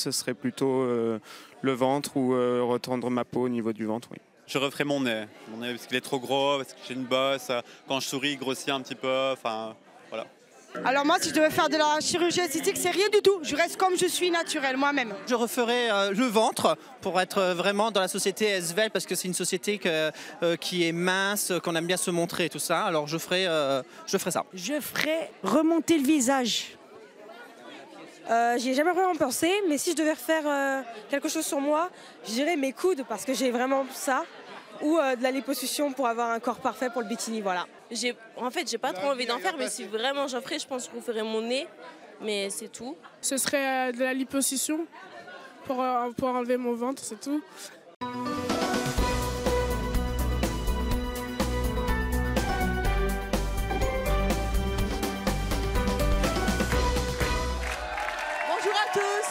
ce serait plutôt le ventre ou retendre ma peau au niveau du ventre, oui. Je referai mon nez parce qu'il est trop gros, parce que j'ai une bosse. Quand je souris, il grossit un petit peu. Enfin, voilà. Alors moi, si je devais faire de la chirurgie esthétique, c'est rien du tout. Je reste comme je suis naturelle, moi-même. Je referais le ventre pour être vraiment dans la société svelte, parce que c'est une société qui est mince, qu'on aime bien se montrer et tout ça. Alors je ferais ça. Je ferais remonter le visage. J'y ai jamais vraiment pensé, mais si je devais refaire quelque chose sur moi, je dirais mes coudes, parce que j'ai vraiment ça. Ou de la liposuction pour avoir un corps parfait pour le bikini, voilà. En fait, j'ai pas trop envie d'en faire, mais si vraiment j'en ferais, je pense que je referais mon nez, mais c'est tout. Ce serait de la liposuction pour enlever mon ventre, c'est tout. Bonjour à tous.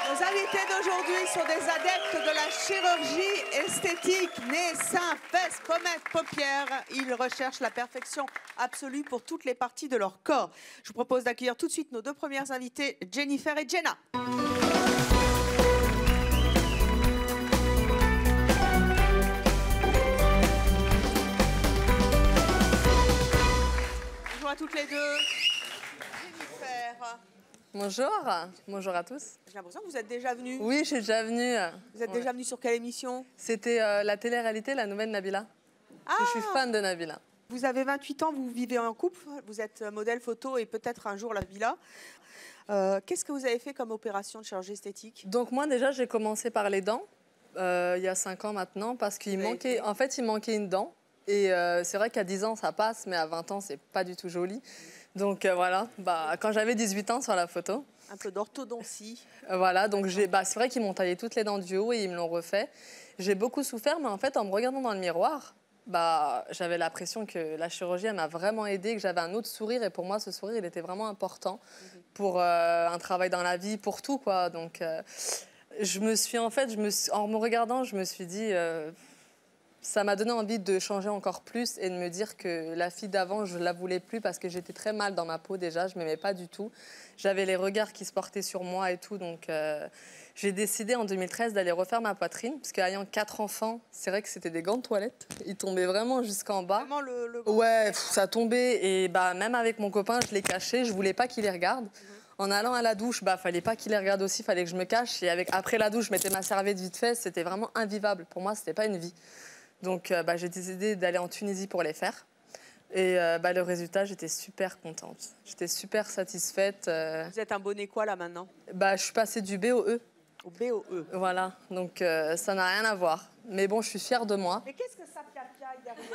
Nos invités d'aujourd'hui sont des adeptes de la chirurgie esthétique. Nez, seins, fesses, pommettes, paupières. Ils recherchent la perfection absolue pour toutes les parties de leur corps. Je vous propose d'accueillir tout de suite nos deux premières invitées, Jennifer et Jenna. Bonjour à toutes les deux. Jennifer. Bonjour à tous. J'ai l'impression que vous êtes déjà venue. Oui, je suis déjà venue. Vous êtes déjà venue sur quelle émission? C'était la télé-réalité, la nouvelle Nabila. Je suis fan de Nabila. Vous avez 28 ans, vous vivez en couple, vous êtes modèle photo et peut-être un jour la villa. Qu'est-ce que vous avez fait comme opération de chirurgie esthétique? Donc moi déjà, j'ai commencé par les dents, il y a 5 ans maintenant, parce qu'il manquait, en fait, il manquait une dent. Et c'est vrai qu'à 10 ans, ça passe, mais à 20 ans, c'est pas du tout joli. Donc voilà, quand j'avais 18 ans sur la photo. Un peu d'orthodontie. Voilà, donc c'est vrai qu'ils m'ont taillé toutes les dents du haut et ils me l'ont refait. J'ai beaucoup souffert, mais en fait, en me regardant dans le miroir, j'avais l'impression que la chirurgie, elle m'a vraiment aidée, que j'avais un autre sourire. Et pour moi, ce sourire, il était vraiment important pour un travail dans la vie, pour tout, quoi. Donc en me regardant, je me suis dit... ça m'a donné envie de changer encore plus et de me dire que la fille d'avant, je ne la voulais plus parce que j'étais très mal dans ma peau déjà, je ne m'aimais pas du tout. J'avais les regards qui se portaient sur moi et tout, donc j'ai décidé en 2013 d'aller refaire ma poitrine, parce qu'ayant 4 enfants, c'est vrai que c'était des gants de toilette, ils tombaient vraiment jusqu'en bas. Vraiment Ouais, ça tombait et même avec mon copain, je les cachais, je ne voulais pas qu'il les regarde. En allant à la douche, fallait pas qu'il les regarde aussi, fallait que je me cache. Et après la douche, je mettais ma serviette vite fait, c'était vraiment invivable. Pour moi, c'était pas une vie. Donc j'ai décidé d'aller en Tunisie pour les faire. Et le résultat, j'étais super contente. J'étais super satisfaite. Vous êtes un bonnet quoi là maintenant? Je suis passée du B au E. Au B au E. Voilà, donc ça n'a rien à voir. Mais bon, je suis fière de moi. Mais qu'est-ce que ça piapiaille derrière?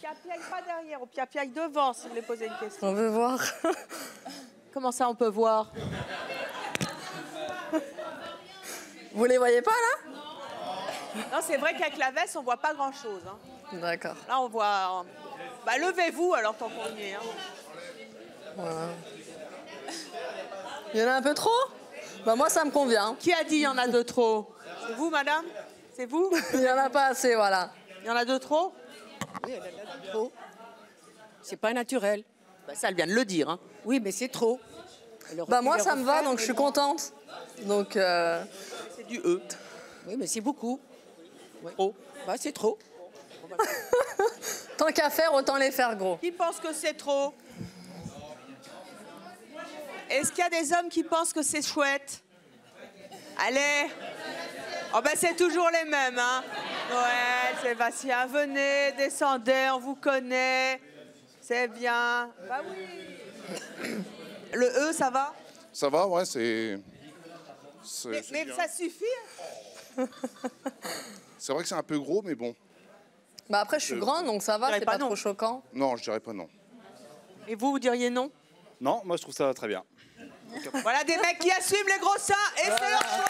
Piapiaille pas derrière, on piapiaille devant si vous voulez poser une question. On veut voir. Comment ça, on peut voir? Vous les voyez pas là? Non, c'est vrai qu'avec la veste, on voit pas grand-chose. Hein. D'accord. Là, on voit... levez-vous, alors, tant qu'on y est. Hein. Voilà. Il y en a un peu trop? Moi, ça me convient. Qui a dit il y en a de trop? C'est vous, madame? C'est vous? Il y en a pas assez, voilà. Il y en a de trop? Oui, il y en a de trop. C'est pas naturel. Ça, elle vient de le dire. Hein. Oui, mais c'est trop. Moi, ça me va, donc je suis contente. Donc... C'est du E. Oui, mais c'est beaucoup. Ouais. Trop. C'est trop. Tant qu'à faire, autant les faire gros. Qui pense que c'est trop? Est-ce qu'il y a des hommes qui pensent que c'est chouette? Allez. C'est toujours les mêmes, hein. Ouais, Sébastien, venez, descendez, on vous connaît. C'est bien. Oui. Le E, ça va? Ça va, ouais, c'est... Mais ça suffit? C'est vrai que c'est un peu gros, mais bon. Après, je suis grande, donc ça va, c'est pas trop choquant. Non, je dirais pas non. Et vous diriez non? Non, moi je trouve ça très bien. Voilà des mecs qui assument les gros seins, et c'est leur choix.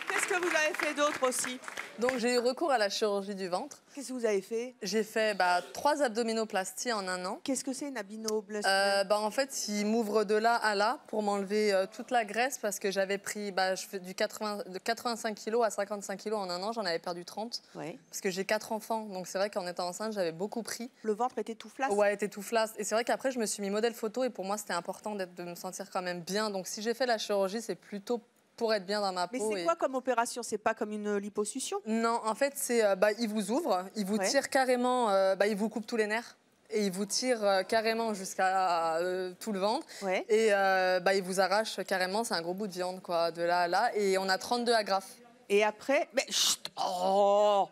Qu'est-ce que vous avez fait d'autre aussi? Donc j'ai eu recours à la chirurgie du ventre. Qu'est-ce que vous avez fait? J'ai fait 3 abdominoplasties en 1 an. Qu'est-ce que c'est une abdominoplastie? En fait, ils m'ouvrent de là à là pour m'enlever toute la graisse parce que j'avais pris je fais de 85 kg à 55 kg en 1 an. J'en avais perdu 30 parce que j'ai 4 enfants. Donc c'est vrai qu'en étant enceinte, j'avais beaucoup pris. Le ventre était tout flasque? Ouais, était tout flasque. Et c'est vrai qu'après, je me suis mis modèle photo et pour moi, c'était important de me sentir quand même bien. Donc si j'ai fait la chirurgie, c'est plutôt pour être bien dans ma peau. Mais c'est quoi comme opération? C'est pas comme une liposuction? Non, en fait, c'est ils vous ouvrent, ils vous tirent carrément, ils vous coupent tous les nerfs et ils vous tirent carrément jusqu'à tout le ventre. Et ils vous arrachent carrément, c'est un gros bout de viande, quoi, de là à là. Et on a 32 agrafes. Et après, mais chut, oh,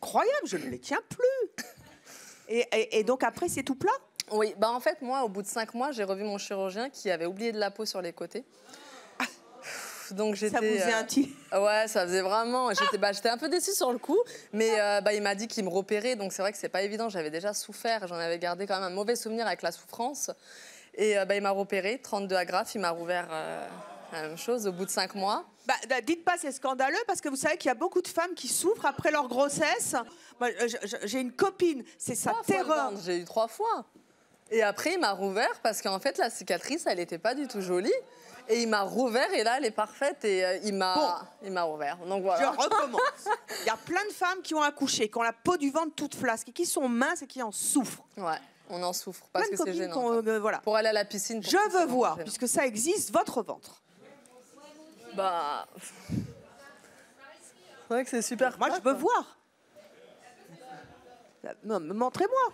incroyable, je ne les tiens plus. Et donc après, c'est tout plat? Oui, en fait, moi, au bout de 5 mois, j'ai revu mon chirurgien qui avait oublié de la peau sur les côtés. Donc j'étais. Ça vous faisait un petit. Ouais, ça faisait vraiment. J'étais un peu déçue sur le coup, mais il m'a dit qu'il me repérait, donc c'est vrai que c'est pas évident. J'avais déjà souffert, j'en avais gardé quand même un mauvais souvenir avec la souffrance. Et il m'a repéré, 32 agrafes, il m'a rouvert la même chose au bout de 5 mois. Dites pas c'est scandaleux parce que vous savez qu'il y a beaucoup de femmes qui souffrent après leur grossesse. Moi, j'ai une copine, c'est sa terreur. J'ai eu 3 fois. Et après, il m'a rouvert parce qu'en fait, la cicatrice, elle n'était pas du tout jolie. Et il m'a rouvert et là, elle est parfaite et il m'a rouvert. Donc voilà. Je recommence. Il y a plein de femmes qui ont accouché, qui ont la peau du ventre toute flasque et qui sont minces et qui en souffrent. Ouais, on en souffre parce que c'est gênant. Voilà. Pour aller à la piscine. Je veux voir, puisque ça existe, votre ventre. C'est vrai que c'est super. Moi, je veux voir. Montrez-moi.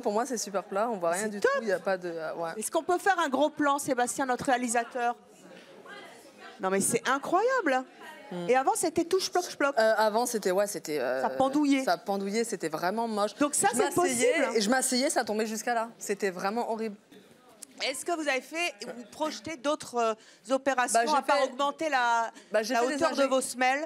Pour moi, c'est super plat. On voit rien du tout. Il y a pas de. Ouais. Est-ce qu'on peut faire un gros plan, Sébastien, notre réalisateur? Non, mais c'est incroyable. Et avant, c'était tout chploc. Avant, c'était ça pendouillait. Ça pendouillait, c'était vraiment moche. Donc ça, c'est possible. Et je m'asseyais, ça tombait jusqu'à là. C'était vraiment horrible. Est-ce que vous avez vous projetez d'autres opérations à part augmenter la hauteur de vos semelles?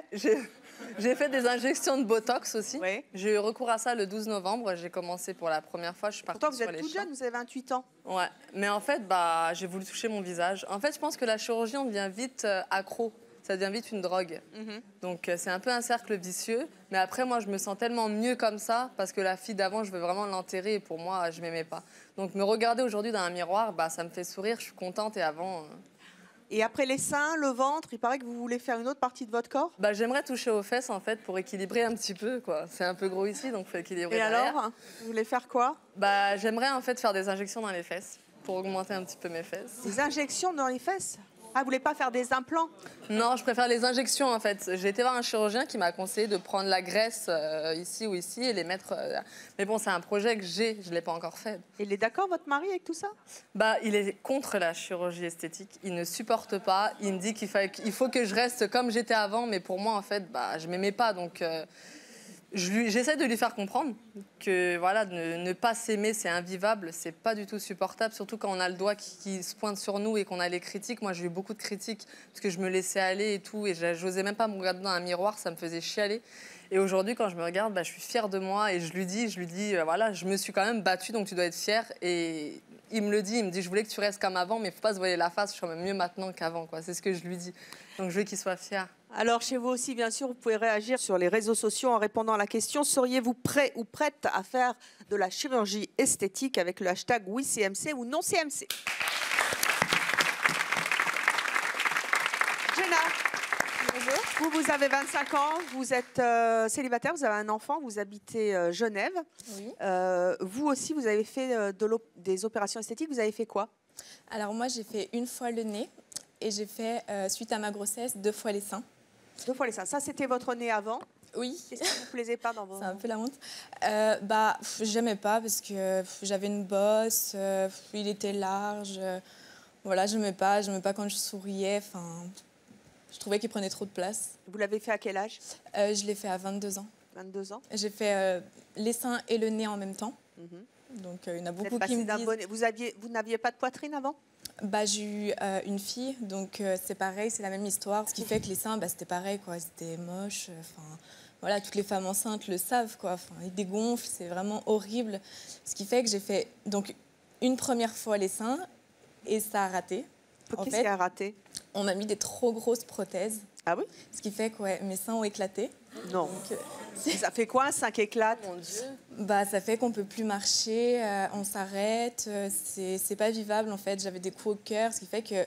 J'ai fait des injections de Botox aussi. Oui. J'ai eu recours à ça le 12 novembre. J'ai commencé pour la première fois. Je suis partie Pourtant, vous sur êtes les toute jeune, vous avez 28 ans. Ouais, mais en fait, j'ai voulu toucher mon visage. En fait, je pense que la chirurgie, on devient vite accro. Ça devient vite une drogue. Donc, c'est un peu un cercle vicieux. Mais après, moi, je me sens tellement mieux comme ça parce que la fille d'avant, je veux vraiment l'enterrer et pour moi, je m'aimais pas. Donc, me regarder aujourd'hui dans un miroir, ça me fait sourire. Je suis contente et avant... Et après les seins, le ventre, il paraît que vous voulez faire une autre partie de votre corps? J'aimerais toucher aux fesses, en fait, pour équilibrer un petit peu, quoi. C'est un peu gros ici, donc il faut équilibrer. Et derrière. alors, vous voulez faire quoi? J'aimerais, en fait, faire des injections dans les fesses pour augmenter un petit peu mes fesses. Des injections dans les fesses? Ah, vous voulez pas faire des implants? Non, je préfère les injections, en fait. J'ai été voir un chirurgien qui m'a conseillé de prendre la graisse ici ou ici et les mettre... Mais bon, c'est un projet que j'ai, je ne l'ai pas encore fait. Il est d'accord, votre mari, avec tout ça? Il est contre la chirurgie esthétique. Il ne supporte pas. Il me dit qu'il faut que je reste comme j'étais avant. Mais pour moi, en fait, je ne m'aimais pas. Donc, j'essaie de lui faire comprendre que voilà, ne pas s'aimer, c'est invivable. C'est pas du tout supportable. Surtout quand on a le doigt qui se pointe sur nous et qu'on a les critiques. Moi, j'ai eu beaucoup de critiques parce que je me laissais aller et tout. Et j'osais même pas me regarder dans un miroir. Ça me faisait chialer. Et aujourd'hui, quand je me regarde, je suis fière de moi et je lui dis, voilà, je me suis quand même battue, donc tu dois être fière. Et il me dit, je voulais que tu restes comme avant, mais il ne faut pas se voiler la face, je suis quand même mieux maintenant qu'avant, quoi. C'est ce que je lui dis. Donc je veux qu'il soit fier. Alors chez vous aussi, bien sûr, vous pouvez réagir sur les réseaux sociaux en répondant à la question: seriez-vous prêt ou prête à faire de la chirurgie esthétique avec le hashtag WeCMC ou non CMC? Jenna. Bonjour. Vous avez 25 ans, vous êtes célibataire, vous avez un enfant, vous habitez Genève. Oui. Vous aussi, vous avez fait des opérations esthétiques. Vous avez fait quoi? Alors moi, j'ai fait 1 fois le nez et j'ai fait, suite à ma grossesse, 2 fois les seins. 2 fois les seins. Ça, c'était votre nez avant? Oui. Qu'est-ce qui ne vous plaisait pas dans vos... C'est un peu la honte. J'aimais pas parce que j'avais une bosse, il était large. Voilà, j'aimais pas quand je souriais. Je trouvais qu'il prenait trop de place. Vous l'avez fait à quel âge? Je l'ai fait à 22 ans. 22 ans. J'ai fait les seins et le nez en même temps. Donc, il y en a beaucoup qui me disent... Vous n'aviez pas de poitrine avant? J'ai eu une fille, donc c'est pareil, c'est la même histoire. Ce qui fait que les seins, c'était pareil, quoi. C'était moche. Voilà, toutes les femmes enceintes le savent, quoi. Ils dégonflent, c'est vraiment horrible. Ce qui fait que j'ai fait donc une première fois les seins et ça a raté. Qu'est-ce qui a raté? On m'a mis des trop grosses prothèses. Ah oui? Ce qui fait que ouais, mes seins ont éclaté. Non. Donc, ça fait quoi, un sein qui éclate? Mon Dieu. bah, ça fait qu'on peut plus marcher, on s'arrête, c'est pas vivable en fait. J'avais des coups au cœur, ce qui fait que, je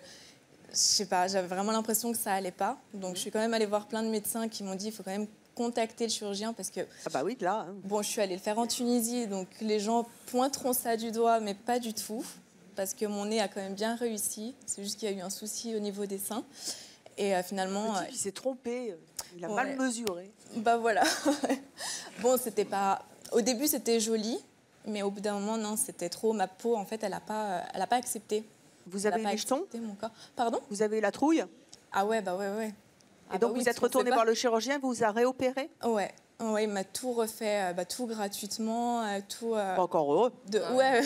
sais pas, j'avais vraiment l'impression que ça allait pas. Donc je suis quand même allée voir plein de médecins qui m'ont dit il faut quand même contacter le chirurgien parce que... Ah bah oui, là. Hein. Bon, je suis allée le faire en Tunisie, donc les gens pointeront ça du doigt, mais pas du tout. Parce que mon nez a quand même bien réussi. C'est juste qu'il y a eu un souci au niveau des seins. Et finalement... Le type, il s'est trompé. Il a Ouais. mal mesuré. Bah voilà. Bon, c'était pas... Au début, c'était joli. Mais au bout d'un moment, non, c'était trop. Ma peau, en fait, elle a pas accepté. Vous avez eu les jetons? Mon corps. Pardon? Vous avez eu la trouille? Ah ouais, bah ouais. Et donc, vous êtes retourné voir le chirurgien, vous a réopéré? Ouais. Ouais, il m'a tout refait, tout gratuitement, tout... Pas encore heureux. Ouais.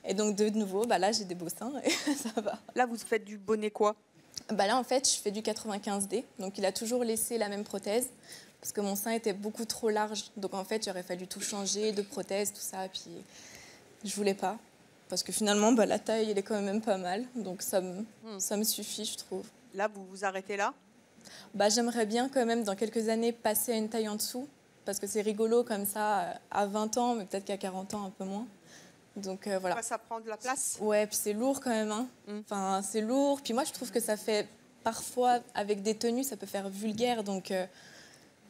Et donc, de nouveau, bah là, j'ai des beaux seins et ça va. Là, vous faites du bonnet quoi? Bah là, en fait, je fais du 95D. Donc, il a toujours laissé la même prothèse parce que mon sein était beaucoup trop large. Donc, en fait, il aurait fallu tout changer, de prothèse, tout ça. Puis, je voulais pas. Parce que finalement, bah, la taille, elle est quand même pas mal. Donc, ça me suffit, je trouve. Là, vous vous arrêtez là? Bah, j'aimerais bien quand même, dans quelques années, passer à une taille en dessous. Parce que c'est rigolo comme ça, à 20 ans, mais peut-être qu'à 40 ans, un peu moins. Donc, voilà. Ça prend de la place? Ouais, puis c'est lourd quand même. Hein. Enfin, c'est lourd. Puis moi, je trouve que ça fait, parfois, avec des tenues, ça peut faire vulgaire. Donc, je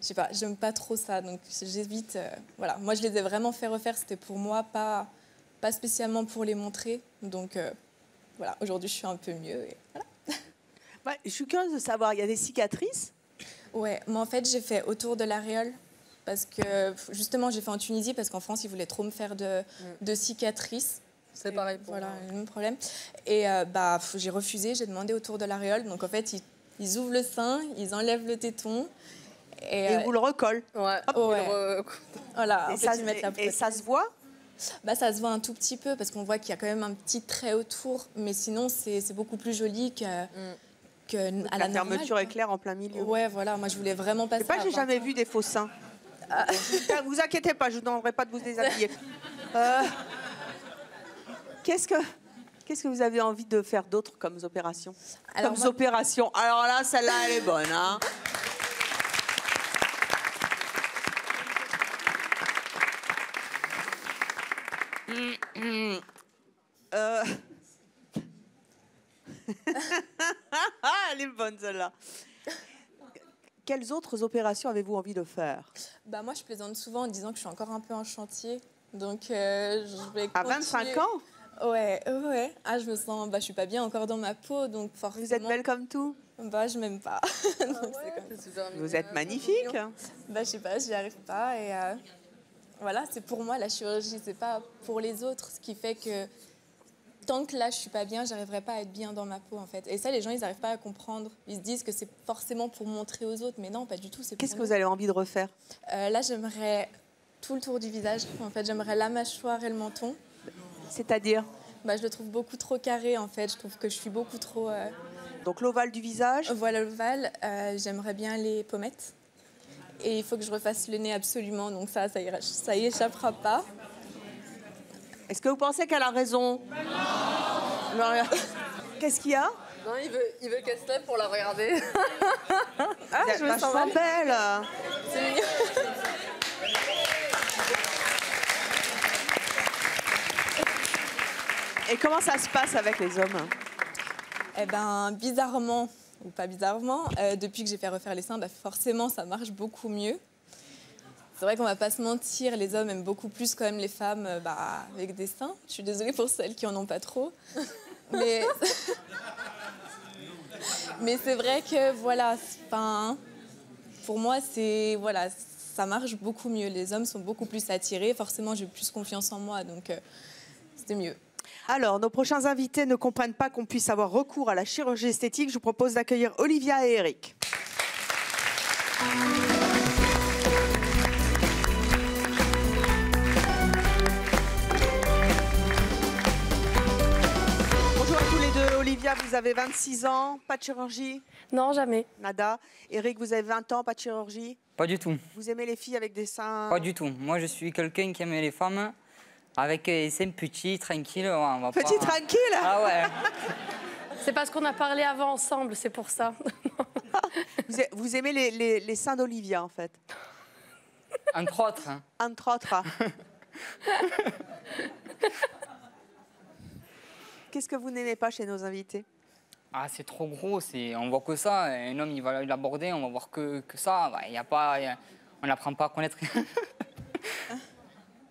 sais pas, j'aime pas trop ça. Donc, j'évite. Voilà. Moi, je les ai vraiment fait refaire. C'était pour moi, pas spécialement pour les montrer. Donc, voilà, aujourd'hui, je suis un peu mieux. Et voilà. Ouais, je suis curieuse de savoir, il y a des cicatrices? Ouais, moi, en fait, j'ai fait autour de l'aréole. Parce que, justement, j'ai fait en Tunisie parce qu'en France, ils voulaient trop me faire de cicatrices. C'est pareil pour voilà, moi. le même problème. Et bah, j'ai refusé, j'ai demandé autour de l'aréole. Donc, en fait, ils ouvrent le sein, ils enlèvent le téton. Et vous le recollent? Ouais. Voilà, et, ça se voit? Bah, ça se voit un tout petit peu parce qu'on voit qu'il y a quand même un petit trait autour. Mais sinon, c'est beaucoup plus joli à la fermeture est claire en plein milieu. Ouais, voilà, moi je voulais vraiment passer. J'ai jamais vu des faux seins. Vous inquiétez pas, je vous demanderai pas de vous déshabiller. Qu'est-ce que vous avez envie de faire d'autre comme opération? Opérations. Alors là, celle-là, elle est bonne. Hein. Elle est bonne celle-là. Quelles autres opérations avez-vous envie de faire? Bah moi, je plaisante souvent en disant que je suis encore un peu en chantier. Donc, je vais à 25 ans? Ouais. Ah, je me sens... Bah, je suis pas bien encore dans ma peau, donc forcément... Vous êtes belle comme tout? Bah, je m'aime pas. Vous êtes magnifique. Bah, je sais pas, j'y arrive pas. Et voilà, c'est pour moi la chirurgie, c'est pas pour les autres. Ce qui fait que tant que là, je suis pas bien, j'arriverai pas à être bien dans ma peau, en fait. Et ça, les gens, ils n'arrivent pas à comprendre. Ils se disent que c'est forcément pour montrer aux autres, mais non, pas du tout. Qu'est-ce que vous avez envie de refaire? Là, j'aimerais tout le tour du visage. En fait, j'aimerais la mâchoire et le menton. C'est-à-dire? Bah, je le trouve beaucoup trop carré, en fait. Je trouve que je suis beaucoup trop... Donc l'ovale du visage? Voilà l'ovale. J'aimerais bien les pommettes. Et il faut que je refasse le nez absolument. Donc ça y échappera pas. Est-ce que vous pensez qu'elle a raison? Non. Qu'est-ce qu'il y a? Non, il veut qu'elle se lève pour la regarder. Ah, je me sens mal. Belle. C'est mignon. Et comment ça se passe avec les hommes? Eh ben, bizarrement, ou pas bizarrement, depuis que j'ai fait refaire les seins, bah forcément, ça marche beaucoup mieux. C'est vrai qu'on va pas se mentir, les hommes aiment beaucoup plus quand même les femmes avec des seins. Je suis désolée pour celles qui en ont pas trop. Mais c'est vrai que, voilà, pour moi, ça marche beaucoup mieux. Les hommes sont beaucoup plus attirés. Forcément, j'ai plus confiance en moi, donc c'était mieux. Alors, nos prochains invités ne comprennent pas qu'on puisse avoir recours à la chirurgie esthétique. Je vous propose d'accueillir Olivia et Eric. Bonjour à tous les deux. Olivia, vous avez 26 ans, pas de chirurgie? Non, jamais. Nada. Eric, vous avez 20 ans, pas de chirurgie? Pas du tout. Vous aimez les filles avec des seins? Pas du tout. Moi, je suis quelqu'un qui aime les femmes avec des seins petits, tranquilles. Tranquille? Ah ouais. C'est parce qu'on a parlé avant ensemble, c'est pour ça. Vous aimez les seins d'Olivia, en fait? Entre autres. Hein. Entre autres. Qu'est-ce que vous n'aimez pas chez nos invités? Ah, c'est trop gros, on voit que ça. Un homme, il va l'aborder, on va voir que ça. Bah, y a pas, on n'apprend pas à connaître.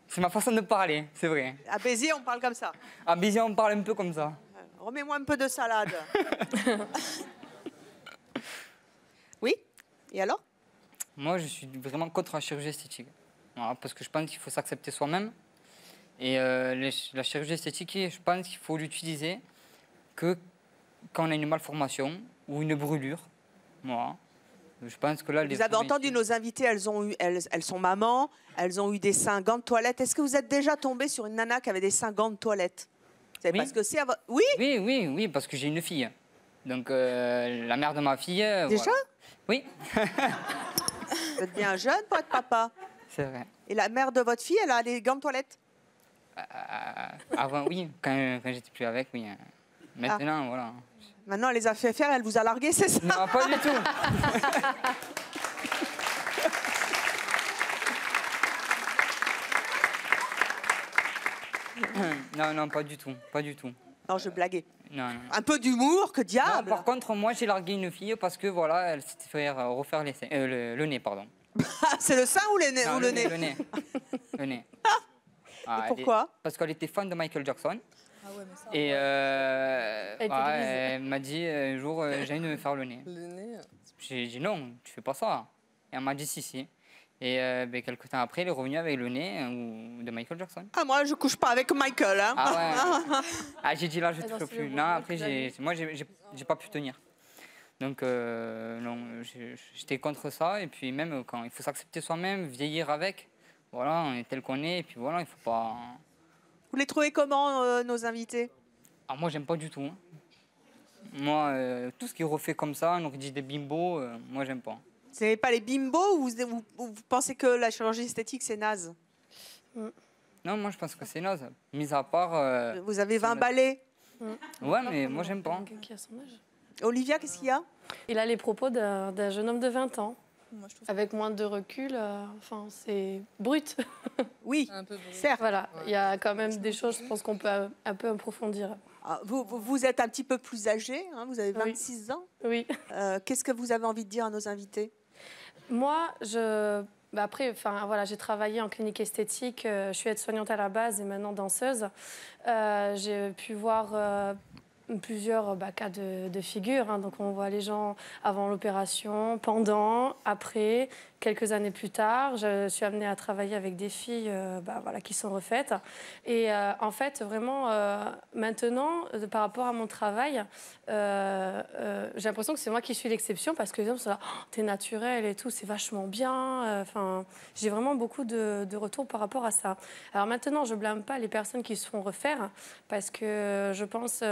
C'est ma façon de parler, c'est vrai. À Béziers, on parle comme ça. À Béziers, on parle un peu comme ça. Remets-moi un peu de salade. Oui? Et alors? Moi, je suis vraiment contre la chirurgie esthétique. Voilà, parce que je pense qu'il faut s'accepter soi-même. Et la chirurgie esthétique, je pense qu'il faut l'utiliser que quand on a une malformation ou une brûlure. Voilà. Je pense que là, vous avez entendu nos invités, elles sont mamans, elles ont eu des seins gants de toilette. Est-ce que vous êtes déjà tombé sur une nana qui avait des seins gants de toilette? Vous savez pas ce que c'est? Oui? Oui, parce que j'ai une fille. Donc la mère de ma fille... Déjà? Voilà. Oui. Vous êtes bien jeune pour être papa. C'est vrai. Et la mère de votre fille, elle a des gants de toilette? Avant, oui. Quand j'étais plus avec, oui. Maintenant, voilà. Maintenant, elle les a fait faire, elle vous a largué, c'est ça? Non, pas du tout. Non, pas du tout. Pas du tout. Non, je blaguais. Non. Un peu d'humour, que diable. Non, par contre, moi, j'ai largué une fille parce que, voilà, elle s'était fait refaire le nez, pardon. C'est le sein ou le nez? Non, ou le nez? Le nez. Le nez. Et pourquoi? Parce qu'elle était fan de Michael Jackson. Ah ouais, mais ça, Et Elle elle m'a dit un jour, j'ai envie de me faire le nez. Le nez. J'ai dit non, tu fais pas ça. Et elle m'a dit si. Et quelques temps après, elle est revenue avec le nez de Michael Jackson. Ah, moi, je couche pas avec Michael. Hein. Ah ouais. Ah, j'ai dit là, je ne te ferai plus. Non, après, moi, j'ai pas pu tenir. Donc, non, j'étais contre ça. Et puis, même quand il faut s'accepter soi-même, vieillir avec, voilà, on est tel qu'on est. Et puis voilà, il faut pas. Vous les trouvez comment, nos invités? Ah, moi, j'aime pas du tout. Hein. Moi, tout ce qui est refait comme ça, on aurait dit des bimbos, moi, j'aime pas. Vous n'aimez pas les bimbos ou vous pensez que la chirurgie esthétique, c'est naze? Non, moi, je pense que c'est naze. Mis à part... vous avez 20 balais? Ouais, mais moi, j'aime pas. Qui a son âge. Olivia, qu'est-ce qu'il y a? Il a les propos d'un jeune homme de 20 ans. Avec moins de recul, enfin, c'est brut. Oui, certes. Voilà, il y a quand même des choses, je pense qu'on peut un peu approfondir. Ah, vous êtes un petit peu plus âgé, hein, vous avez 26 ans. Oui. Qu'est-ce que vous avez envie de dire à nos invités? Moi, après, enfin, voilà, j'ai travaillé en clinique esthétique, je suis aide-soignante à la base et maintenant danseuse. J'ai pu voir plusieurs cas de figure. Hein. Donc on voit les gens avant l'opération, pendant, après, quelques années plus tard. Je suis amenée à travailler avec des filles voilà, qui sont refaites. Et en fait, vraiment, maintenant, par rapport à mon travail, j'ai l'impression que c'est moi qui suis l'exception parce que les hommes sont là, oh, t'es naturelle et tout, c'est vachement bien. Enfin, j'ai vraiment beaucoup de retours par rapport à ça. Alors maintenant, je blâme pas les personnes qui se font refaire parce que je pense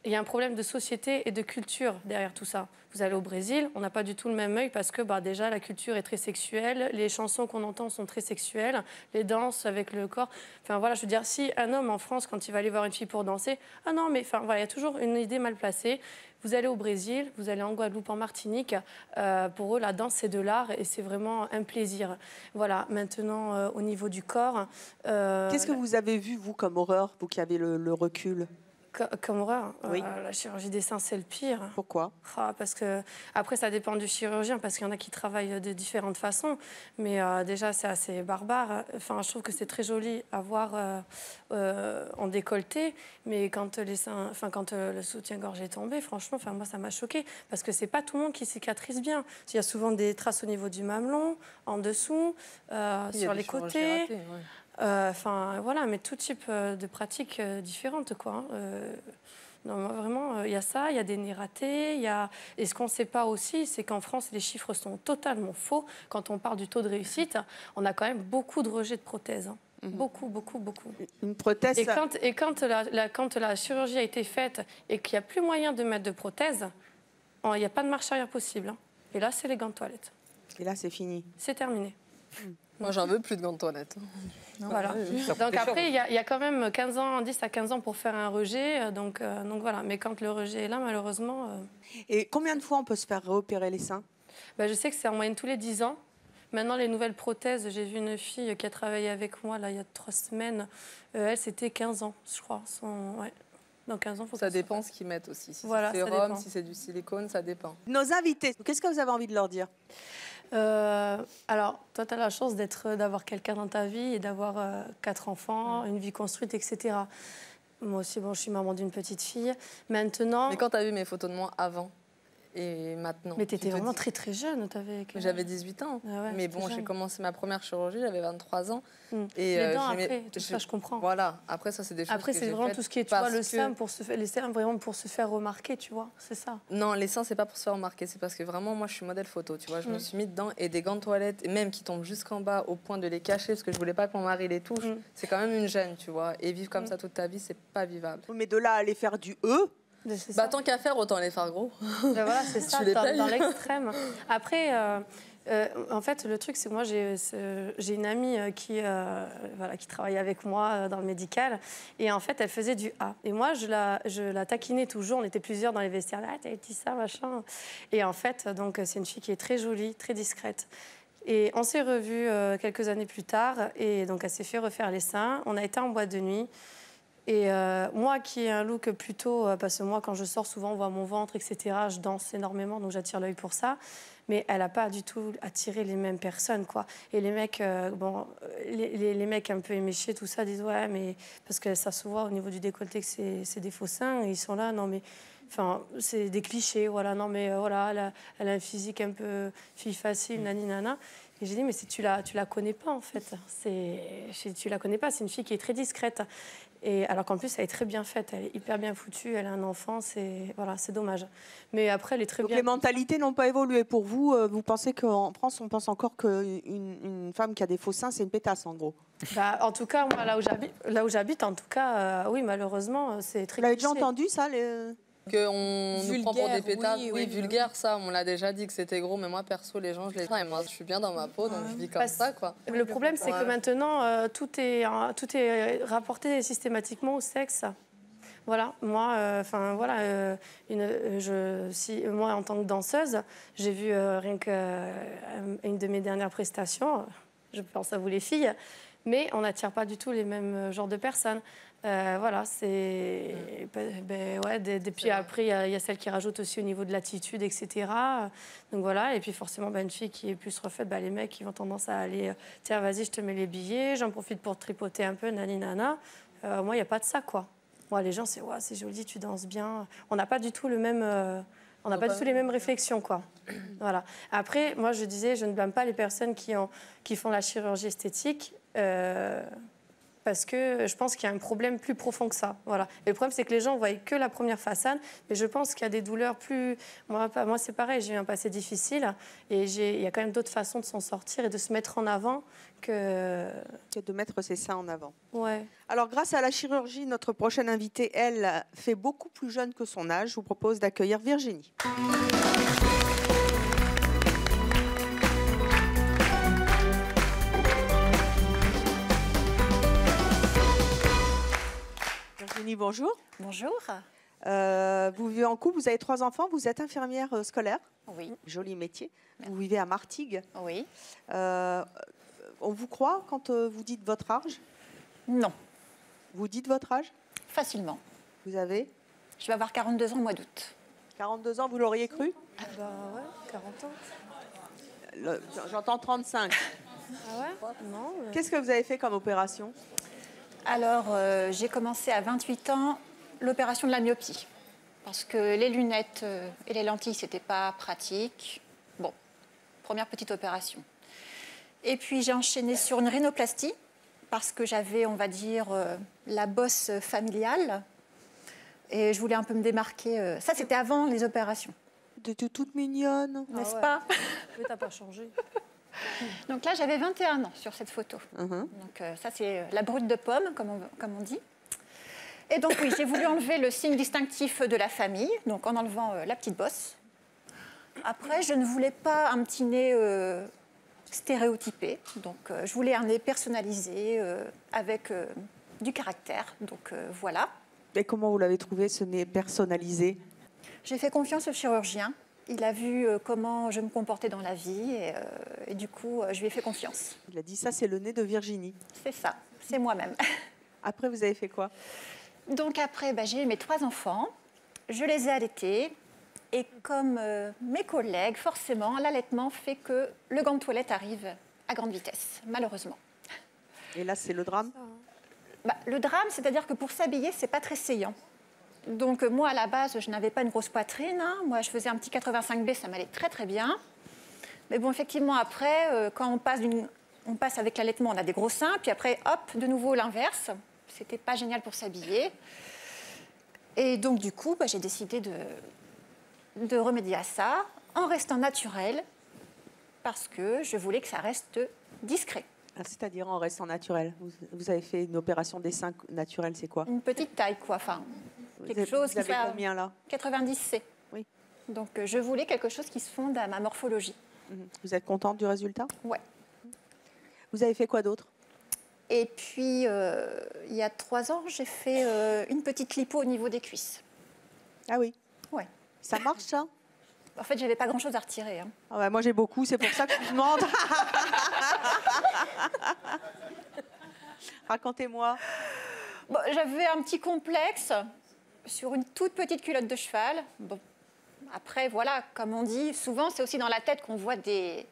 il y a un problème de société et de culture derrière tout ça. Vous allez au Brésil, on n'a pas du tout le même œil parce que déjà la culture est très sexuelle, les chansons qu'on entend sont très sexuelles, les danses avec le corps. Enfin voilà, je veux dire, si un homme en France, quand il va aller voir une fille pour danser, ah non, mais enfin voilà, il y a toujours une idée mal placée. Vous allez au Brésil, vous allez en Guadeloupe, en Martinique, pour eux la danse c'est de l'art et c'est vraiment un plaisir. Voilà, maintenant au niveau du corps. Qu'est-ce que vous avez vu vous comme horreur, vous qui avez le recul? Comme horreur, oui. La chirurgie des seins, c'est le pire. Pourquoi? Parce que, après, ça dépend du chirurgien, parce qu'il y en a qui travaillent de différentes façons. Mais déjà, c'est assez barbare. Enfin, je trouve que c'est très joli à voir en décolleté. Mais quand, quand le soutien-gorge est tombé, franchement, moi, ça m'a choquée. Parce que c'est pas tout le monde qui cicatrise bien. Il y a souvent des traces au niveau du mamelon, en dessous, sur les côtés. Ratées, ouais. Enfin, voilà, mais tout type de pratiques différentes, quoi. Non, moi, vraiment, il y a ça, il y a des nez ratés, et ce qu'on ne sait pas aussi, c'est qu'en France, les chiffres sont totalement faux. Quand on parle du taux de réussite, on a quand même beaucoup de rejets de prothèses. Hein. Beaucoup. Une prothèse... Et quand la chirurgie a été faite et qu'il n'y a plus moyen de mettre de prothèse, il n'y a pas de marche arrière possible. Hein. Et là, c'est les gants de toilette. Et là, c'est fini. C'est terminé. Moi, j'en veux plus de gants de toilette. Voilà. Donc après, il y a quand même 15 ans, 10 à 15 ans pour faire un rejet. Donc voilà. Mais quand le rejet est là, malheureusement... Et combien de fois on peut se faire réopérer les seins? Je sais que c'est en moyenne tous les 10 ans. Maintenant, les nouvelles prothèses, j'ai vu une fille qui a travaillé avec moi là, il y a 3 semaines. Elle, c'était 15 ans, je crois. Ouais. Dans 15 ans, ça dépend ce qu'ils mettent aussi. Si voilà, c'est sérum, si c'est du silicone, ça dépend. Nos invités, qu'est-ce que vous avez envie de leur dire? Alors, toi, tu as la chance d'avoir quelqu'un dans ta vie et d'avoir 4 enfants, une vie construite, etc. Moi aussi, je suis maman d'une petite fille. Maintenant... Mais quand tu as vu mes photos de moi avant et maintenant... Mais tu étais vraiment très très jeune. J'avais 18 ans. Ah ouais, mais bon, j'ai commencé ma première chirurgie, j'avais 23 ans. Et les dents après, tout ça, je comprends. Voilà, après ça, c'est des choses après, que c'est j'ai vraiment faites tout ce qui est, tu vois, le sein, les seins vraiment pour se faire remarquer, tu vois, c'est ça. Non, les seins, c'est pas pour se faire remarquer, c'est parce que vraiment, moi, je suis modèle photo, tu vois. Je me suis mis dedans et des gants de toilette, et même qui tombent jusqu'en bas au point de les cacher, parce que je voulais pas que mon mari les touche. C'est quand même une gêne, tu vois. Et vivre comme ça toute ta vie, c'est pas vivable. Mais de là à aller faire du E... tant qu'à faire, autant les faire gros. Voilà, c'est ça, dans l'extrême. Après, en fait, le truc, c'est que moi, j'ai une amie qui travaille avec moi dans le médical. Et en fait, elle faisait du A. Et moi, je la taquinais toujours. On était plusieurs dans les vestiaires. Ah, t'as dit ça, machin. Et en fait, donc, c'est une fille qui est très jolie, très discrète. Et on s'est revus quelques années plus tard. Et donc, elle s'est fait refaire les seins. On a été en boîte de nuit. Et moi qui ai un look plutôt, parce que moi quand je sors souvent on voit mon ventre, etc. Je danse énormément donc j'attire l'œil pour ça. Mais elle n'a pas du tout attiré les mêmes personnes, quoi. Et les mecs, les mecs un peu éméchés, tout ça, disent ouais, mais parce que ça se voit au niveau du décolleté que c'est des faux seins. Et ils sont là, non mais, enfin, c'est des clichés, voilà, non mais voilà, elle a un physique un peu fille facile, nani nana. Et j'ai dit mais tu la connais pas en fait. Tu la connais pas. C'est une fille qui est très discrète. Et alors qu'en plus, elle est très bien faite, elle est hyper bien foutue, elle a un enfant, c'est dommage. Mais après, elle est très bien. Les mentalités n'ont pas évolué pour vous. Vous pensez qu'en France, on pense encore qu'une femme qui a des faux seins, c'est une pétasse, en gros? En tout cas, moi, là où j'habite, en tout cas, oui, malheureusement, c'est très. Vous l'avez déjà entendu, ça Qu'on nous prend pour des pétasses, oui, vulgaire, ça, on l'a déjà dit que c'était gros, mais moi, perso, les gens, je les prends et moi, je suis bien dans ma peau, donc je vis comme ça, quoi. Le problème, c'est que maintenant, tout est rapporté systématiquement au sexe. Voilà, moi, moi, en tant que danseuse, j'ai vu rien qu'une de mes dernières prestations, je pense à vous les filles, mais on n'attire pas du tout les mêmes genres de personnes. Voilà, c'est... Puis après, il y a celle qui rajoute aussi au niveau de l'attitude, etc. Donc voilà, et puis forcément, une fille qui est plus refaite, les mecs, ils ont tendance à aller... Tiens, vas-y, je te mets les billets, j'en profite pour te tripoter un peu, nani nana. Moi, il n'y a pas de ça, quoi. Moi, les gens, c'est ouais, c'est joli, tu danses bien. On n'a pas du tout le même... on n'a pas du tout les mêmes réflexions, quoi. Voilà. Après, moi, je disais, je ne blâme pas les personnes qui font la chirurgie esthétique... parce que je pense qu'il y a un problème plus profond que ça. Voilà. Et le problème, c'est que les gens ne voient que la première façade, mais je pense qu'il y a des douleurs plus... Moi c'est pareil, j'ai eu un passé difficile, et il y a quand même d'autres façons de s'en sortir et de se mettre en avant que de mettre ses seins en avant. Ouais. Alors, grâce à la chirurgie, notre prochaine invitée, elle, fait beaucoup plus jeune que son âge. Je vous propose d'accueillir Virginie. Virginie, bonjour. Bonjour. Vous vivez en couple, vous avez 3 enfants, vous êtes infirmière scolaire. Oui. Joli métier. Vous vivez à Martigues. Oui. On vous croit quand vous dites votre âge? Non. Vous dites votre âge? Facilement. Vous avez? Je vais avoir 42 ans au mois d'août. 42 ans, vous l'auriez cru? Ouais, 40 ans. J'entends 35. Ah ouais? Non. Qu'est-ce que vous avez fait comme opération? Alors, j'ai commencé à 28 ans l'opération de la myopie. Parce que les lunettes et les lentilles, c'était pas pratique. Bon, première petite opération. Et puis, j'ai enchaîné sur une rhinoplastie. Parce que j'avais, on va dire, la bosse familiale. Et je voulais un peu me démarquer. Ça, c'était avant les opérations. Tu étais toute mignonne. N'est-ce pas? Mais t'as pas changé. Donc là, j'avais 21 ans sur cette photo. Donc ça, c'est la brute de pomme, comme on dit. Et donc oui, j'ai voulu enlever le signe distinctif de la famille, donc en enlevant la petite bosse. Après, je ne voulais pas un petit nez stéréotypé. Donc, je voulais un nez personnalisé avec du caractère. Donc, voilà. Et comment vous l'avez trouvé, ce nez personnalisé? J'ai fait confiance au chirurgien. Il a vu comment je me comportais dans la vie et du coup, je lui ai fait confiance. Il a dit ça, c'est le nez de Virginie. C'est ça, c'est moi-même. Après, vous avez fait quoi? Donc après, j'ai eu mes 3 enfants. Je les ai allaités. Et comme mes collègues, forcément, l'allaitement fait que le gant de toilette arrive à grande vitesse, malheureusement. Et là, c'est le drame? Le drame, c'est-à-dire que pour s'habiller, c'est pas très saillant. Donc moi, à la base, je n'avais pas une grosse poitrine. Hein. Moi, je faisais un petit 85B, ça m'allait très très bien. Mais bon, effectivement, après, quand on passe avec l'allaitement, on a des gros seins. Puis après, hop, de nouveau l'inverse. C'était pas génial pour s'habiller. Et donc, du coup, j'ai décidé de remédier à ça en restant naturelle parce que je voulais que ça reste discret. C'est-à-dire en restant naturel. Vous avez fait une opération des seins naturels, c'est quoi? Une petite taille, quoi. Enfin, quelque chose vous avez combien, là? 90C. Oui. Donc, je voulais quelque chose qui se fonde à ma morphologie. Vous êtes contente du résultat? Ouais. Vous avez fait quoi d'autre? Et puis, il y a 3 ans, j'ai fait une petite lipo au niveau des cuisses. Ah oui? Ouais. Ça marche, ça? En fait, j'avais pas grand-chose à retirer. Hein. Ah ouais, moi, j'ai beaucoup, c'est pour ça que je vous demande. Racontez-moi. Bon, j'avais un petit complexe sur une toute petite culotte de cheval. Bon, après, voilà, comme on dit, souvent, c'est aussi dans la tête qu'on voit des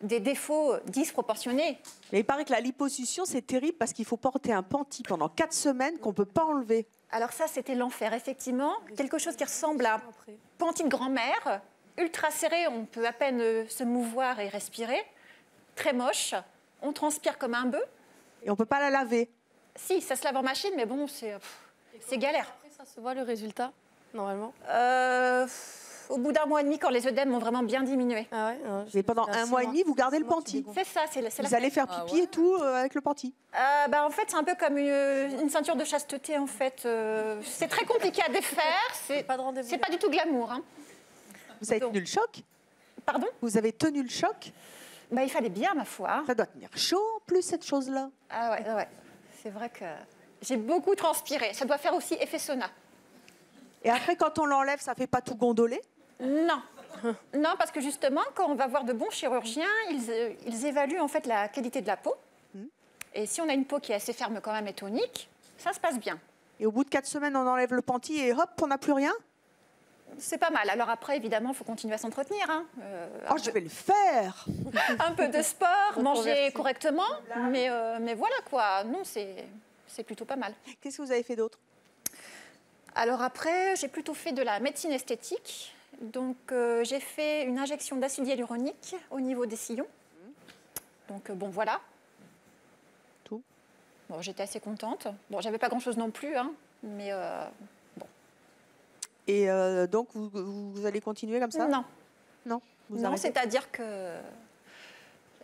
défauts disproportionnés. Mais il paraît que la liposuction, c'est terrible parce qu'il faut porter un panty pendant 4 semaines qu'on ne peut pas enlever. Alors ça, c'était l'enfer, effectivement. Quelque chose qui ressemble à un panty de grand-mère, ultra serré, on peut à peine se mouvoir et respirer. Très moche, on transpire comme un bœuf. Et on ne peut pas la laver? Si, ça se lave en machine, mais bon, c'est galère. Après, ça se voit le résultat, normalement? Au bout d'1 mois et demi, quand les œdèmes ont vraiment bien diminué. Ah ouais, non, mais pendant 1 mois et demi, vous gardez le panty? C'est ça, c'est la Vous allez faire pipi et tout avec le panty? En fait, c'est un peu comme une ceinture de chasteté, en fait. C'est très compliqué à défaire, c'est pas du tout glamour. Hein. Vous avez tenu le choc? Pardon? Vous avez tenu le choc? Il fallait bien, ma foi. Ça doit tenir chaud, en plus, cette chose-là. Ah ouais. C'est vrai que j'ai beaucoup transpiré. Ça doit faire aussi effet sauna. Et après, quand on l'enlève, ça fait pas tout gondoler? Non. Non, parce que justement, quand on va voir de bons chirurgiens, ils évaluent en fait la qualité de la peau. Et si on a une peau qui est assez ferme quand même et tonique, ça se passe bien. Et au bout de 4 semaines, on enlève le panty et hop, on n'a plus rien? C'est pas mal. Alors après, évidemment, il faut continuer à s'entretenir. Hein. Je vais le faire. Un peu de sport, manger correctement. Mais voilà quoi. Non, c'est plutôt pas mal. Qu'est-ce que vous avez fait d'autre? Alors après, j'ai plutôt fait de la médecine esthétique. Donc, j'ai fait une injection d'acide hyaluronique au niveau des sillons. Donc, bon, voilà. Tout. Bon, j'étais assez contente. Bon, j'avais pas grand-chose non plus, hein, mais bon. Et donc, vous allez continuer comme ça? Non. Non, non, c'est-à-dire que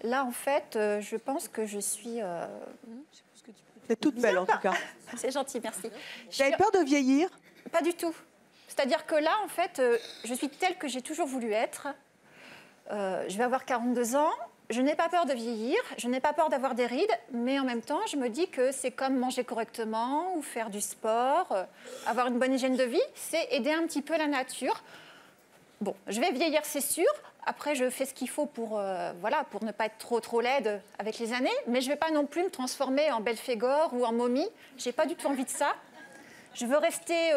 là, en fait, je pense que je suis... Vous êtes toute belle, en tout cas. C'est gentil, merci. Vous avez peur de vieillir? Pas du tout. C'est-à-dire que là, en fait, je suis telle que j'ai toujours voulu être. Je vais avoir 42 ans. Je n'ai pas peur de vieillir. Je n'ai pas peur d'avoir des rides. Mais en même temps, je me dis que c'est comme manger correctement ou faire du sport. Avoir une bonne hygiène de vie, c'est aider un petit peu la nature. Bon, je vais vieillir, c'est sûr. Après, je fais ce qu'il faut pour ne pas être trop laide avec les années. Mais je ne vais pas non plus me transformer en Belphégor ou en momie. Je n'ai pas du tout envie de ça. Je veux rester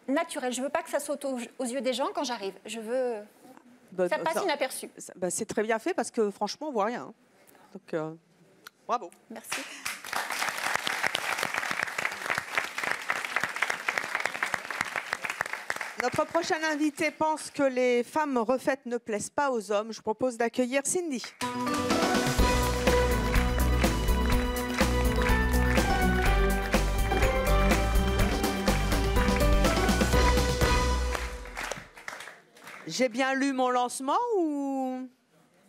naturelle. Je ne veux pas que ça saute aux yeux des gens quand j'arrive. Je veux... ça passe inaperçu. C'est très bien fait parce que franchement, on ne voit rien. Donc, bravo. Merci. Notre prochaine invitée pense que les femmes refaites ne plaisent pas aux hommes. Je vous propose d'accueillir Cindy. J'ai bien lu mon lancement ou...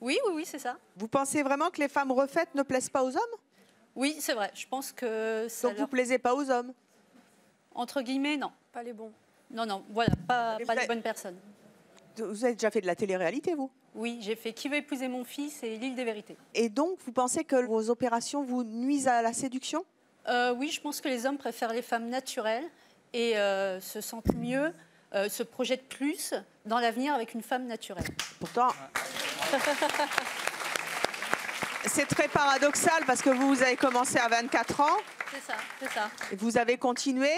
Oui, c'est ça. Vous pensez vraiment que les femmes refaites ne plaisent pas aux hommes? Oui, c'est vrai. Je pense que ça donc vous ne plaisez pas aux hommes? Entre guillemets, non. Pas les bons. Non, voilà, pas les bonnes personnes. Vous avez déjà fait de la télé-réalité, vous? Oui, j'ai fait Qui veut épouser mon fils et L'île des vérités. Et donc, vous pensez que vos opérations vous nuisent à la séduction? Oui, je pense que les hommes préfèrent les femmes naturelles et se sentent mieux, se projettent plus dans l'avenir avec une femme naturelle. Pourtant, c'est très paradoxal parce que vous avez commencé à 24 ans. C'est ça, c'est ça. Et vous avez continué.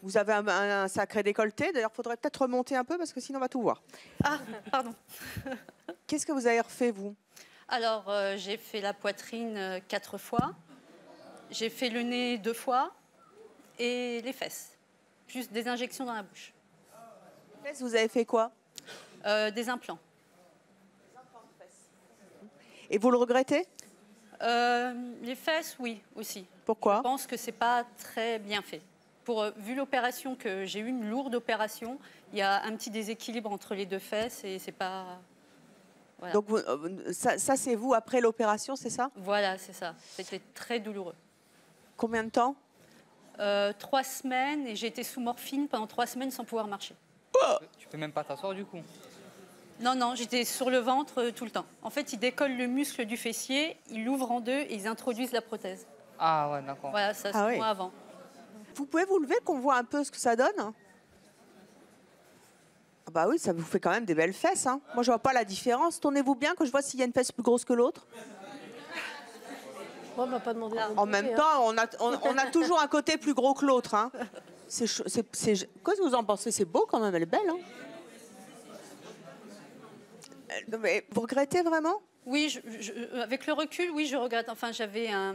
Vous avez un sacré décolleté. D'ailleurs, il faudrait peut-être remonter un peu parce que sinon, on va tout voir. Ah, pardon. Qu'est-ce que vous avez refait, vous? Alors, j'ai fait la poitrine 4 fois. J'ai fait le nez 2 fois. Et les fesses. Juste des injections dans la bouche. Les fesses, vous avez fait quoi? Des implants. Et vous le regrettez? Les fesses, oui, aussi. Pourquoi? Je pense que c'est pas très bien fait. Vu l'opération que j'ai eu, une lourde opération, il y a un petit déséquilibre entre les 2 fesses et c'est pas... Voilà. Donc, ça c'est vous après l'opération, c'est ça? Voilà, c'est ça. C'était très douloureux. Combien de temps? 3 semaines et j'ai été sous morphine pendant 3 semaines sans pouvoir marcher. Tu peux même pas t'asseoir du coup. Non, non, j'étais sur le ventre tout le temps. En fait, ils décollent le muscle du fessier, ils l'ouvrent en 2 et ils introduisent la prothèse. Ah ouais, d'accord. Voilà, ça, c'est moi avant. Vous pouvez vous lever, qu'on voit un peu ce que ça donne? Ah bah oui, ça vous fait quand même des belles fesses. Hein. Moi, je vois pas la différence. Tournez-vous bien, que je vois s'il y a une fesse plus grosse que l'autre. On m'a pas demandé. En même temps, on a toujours un côté plus gros que l'autre. Hein. Qu'est-ce que vous en pensez? C'est beau quand même, elle est belle. Hein. Mais vous regrettez vraiment? Oui, avec le recul, oui, je regrette. Enfin, j'avais un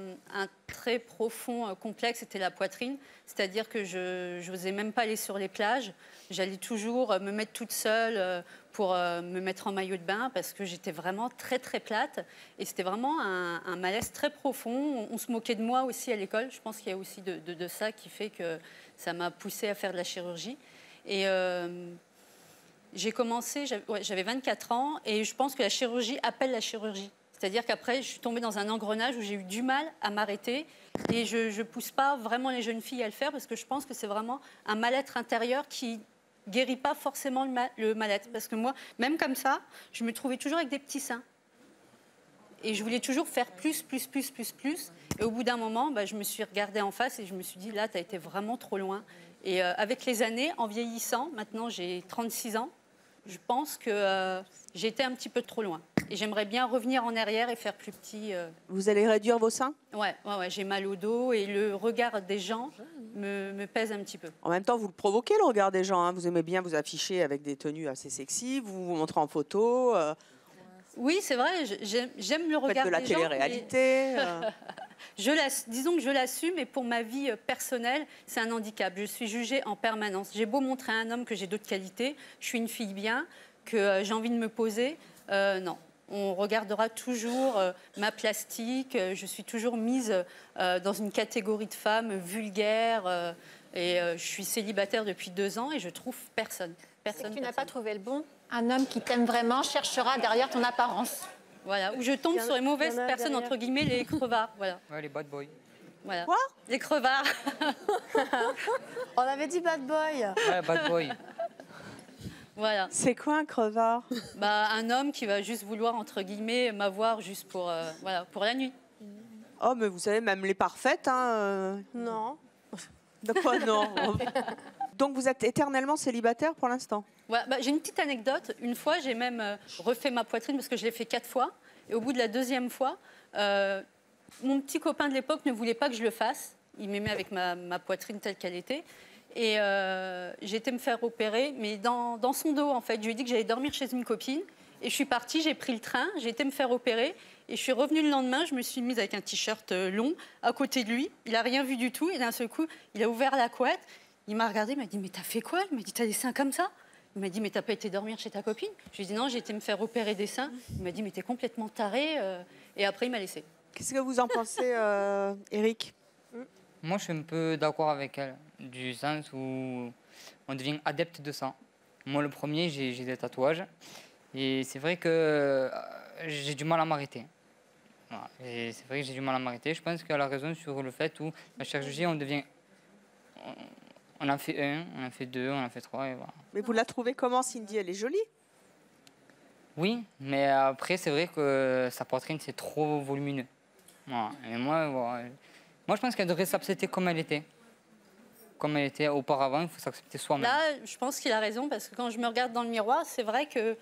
très profond complexe, c'était la poitrine. C'est-à-dire que je n'osais même pas aller sur les plages. J'allais toujours me mettre toute seule pour me mettre en maillot de bain parce que j'étais vraiment très, très plate. Et c'était vraiment un malaise très profond. On se moquait de moi aussi à l'école. Je pense qu'il y a aussi de ça qui fait que ça m'a poussée à faire de la chirurgie. Et... j'ai commencé, j'avais 24 ans et je pense que la chirurgie appelle la chirurgie. C'est-à-dire qu'après, je suis tombée dans un engrenage où j'ai eu du mal à m'arrêter et je ne pousse pas vraiment les jeunes filles à le faire parce que je pense que c'est vraiment un mal-être intérieur qui guérit pas forcément le mal-être. Parce que moi, même comme ça, je me trouvais toujours avec des petits seins. Et je voulais toujours faire plus, plus, plus, plus, plus. Et au bout d'un moment, je me suis regardée en face et je me suis dit, là, tu as été vraiment trop loin. Et avec les années, en vieillissant, maintenant j'ai 36 ans, je pense que j'ai été un petit peu trop loin. Et j'aimerais bien revenir en arrière et faire plus petit. Vous allez réduire vos seins? Ouais, j'ai mal au dos et le regard des gens me pèse un petit peu. En même temps, vous le provoquez, le regard des gens. Hein. Vous aimez bien vous afficher avec des tenues assez sexy, vous vous montrez en photo. Oui, c'est vrai, j'aime le regard des gens. Faites de la télé-réalité. Disons que je l'assume, et pour ma vie personnelle, c'est un handicap. Je suis jugée en permanence. J'ai beau montrer à un homme que j'ai d'autres qualités, je suis une fille bien, que j'ai envie de me poser. Non, on regardera toujours ma plastique. Je suis toujours mise dans une catégorie de femmes vulgaires. Et je suis célibataire depuis 2 ans et je trouve personne. Tu n'as pas trouvé le bon. Un homme qui t'aime vraiment cherchera derrière ton apparence. Voilà, où je tombe sur les mauvaises personnes, entre guillemets, les crevards. Voilà. Ouais, les bad boys. Voilà. Quoi? Les crevards. On avait dit bad boy. Ouais, bad boy. Voilà. C'est quoi un crevard? Un homme qui va juste vouloir, entre guillemets, m'avoir juste pour la nuit. Oh, mais vous savez, même les parfaites. Hein, Non. De quoi non? Donc vous êtes éternellement célibataire pour l'instant? Ouais, j'ai une petite anecdote. Une fois, j'ai même refait ma poitrine parce que je l'ai fait 4 fois. Et au bout de la 2e fois, mon petit copain de l'époque ne voulait pas que je le fasse. Il m'aimait avec ma poitrine telle qu'elle était. Et j'ai été me faire opérer, mais dans son dos, en fait. Je lui ai dit que j'allais dormir chez une copine. Et je suis partie, j'ai pris le train, j'ai été me faire opérer. Et je suis revenue le lendemain, je me suis mise avec un t-shirt long à côté de lui. Il n'a rien vu du tout. Et d'un seul coup, il a ouvert la couette. Il m'a regardé, il m'a dit « Mais t'as fait quoi ?» Il m'a dit « T'as des seins comme ça ?» Il m'a dit « Mais t'as pas été dormir chez ta copine ?» Je lui ai dit « Non, j'ai été me faire opérer des seins. » Il m'a dit « Mais t'es complètement taré. » Et après, il m'a laissé. Qu'est-ce que vous en pensez, Eric? Moi, je suis un peu d'accord avec elle, du sens où on devient adepte de ça. Moi, le premier, j'ai des tatouages. Et c'est vrai que j'ai du mal à m'arrêter. Voilà. Et c'est vrai que j'ai du mal à m'arrêter. Je pense qu'elle a raison sur le fait où la chirurgie, on devient... On en fait 1, on en fait 2, on en fait 3, et voilà. Mais vous la trouvez comment, Cindy? Elle est jolie? Oui, mais après, c'est vrai que sa poitrine, c'est trop volumineux. Voilà. Et moi, voilà. Moi, je pense qu'elle devrait s'accepter comme elle était. Comme elle était auparavant, il faut s'accepter soi-même. Là, je pense qu'il a raison, parce que quand je me regarde dans le miroir, c'est vrai que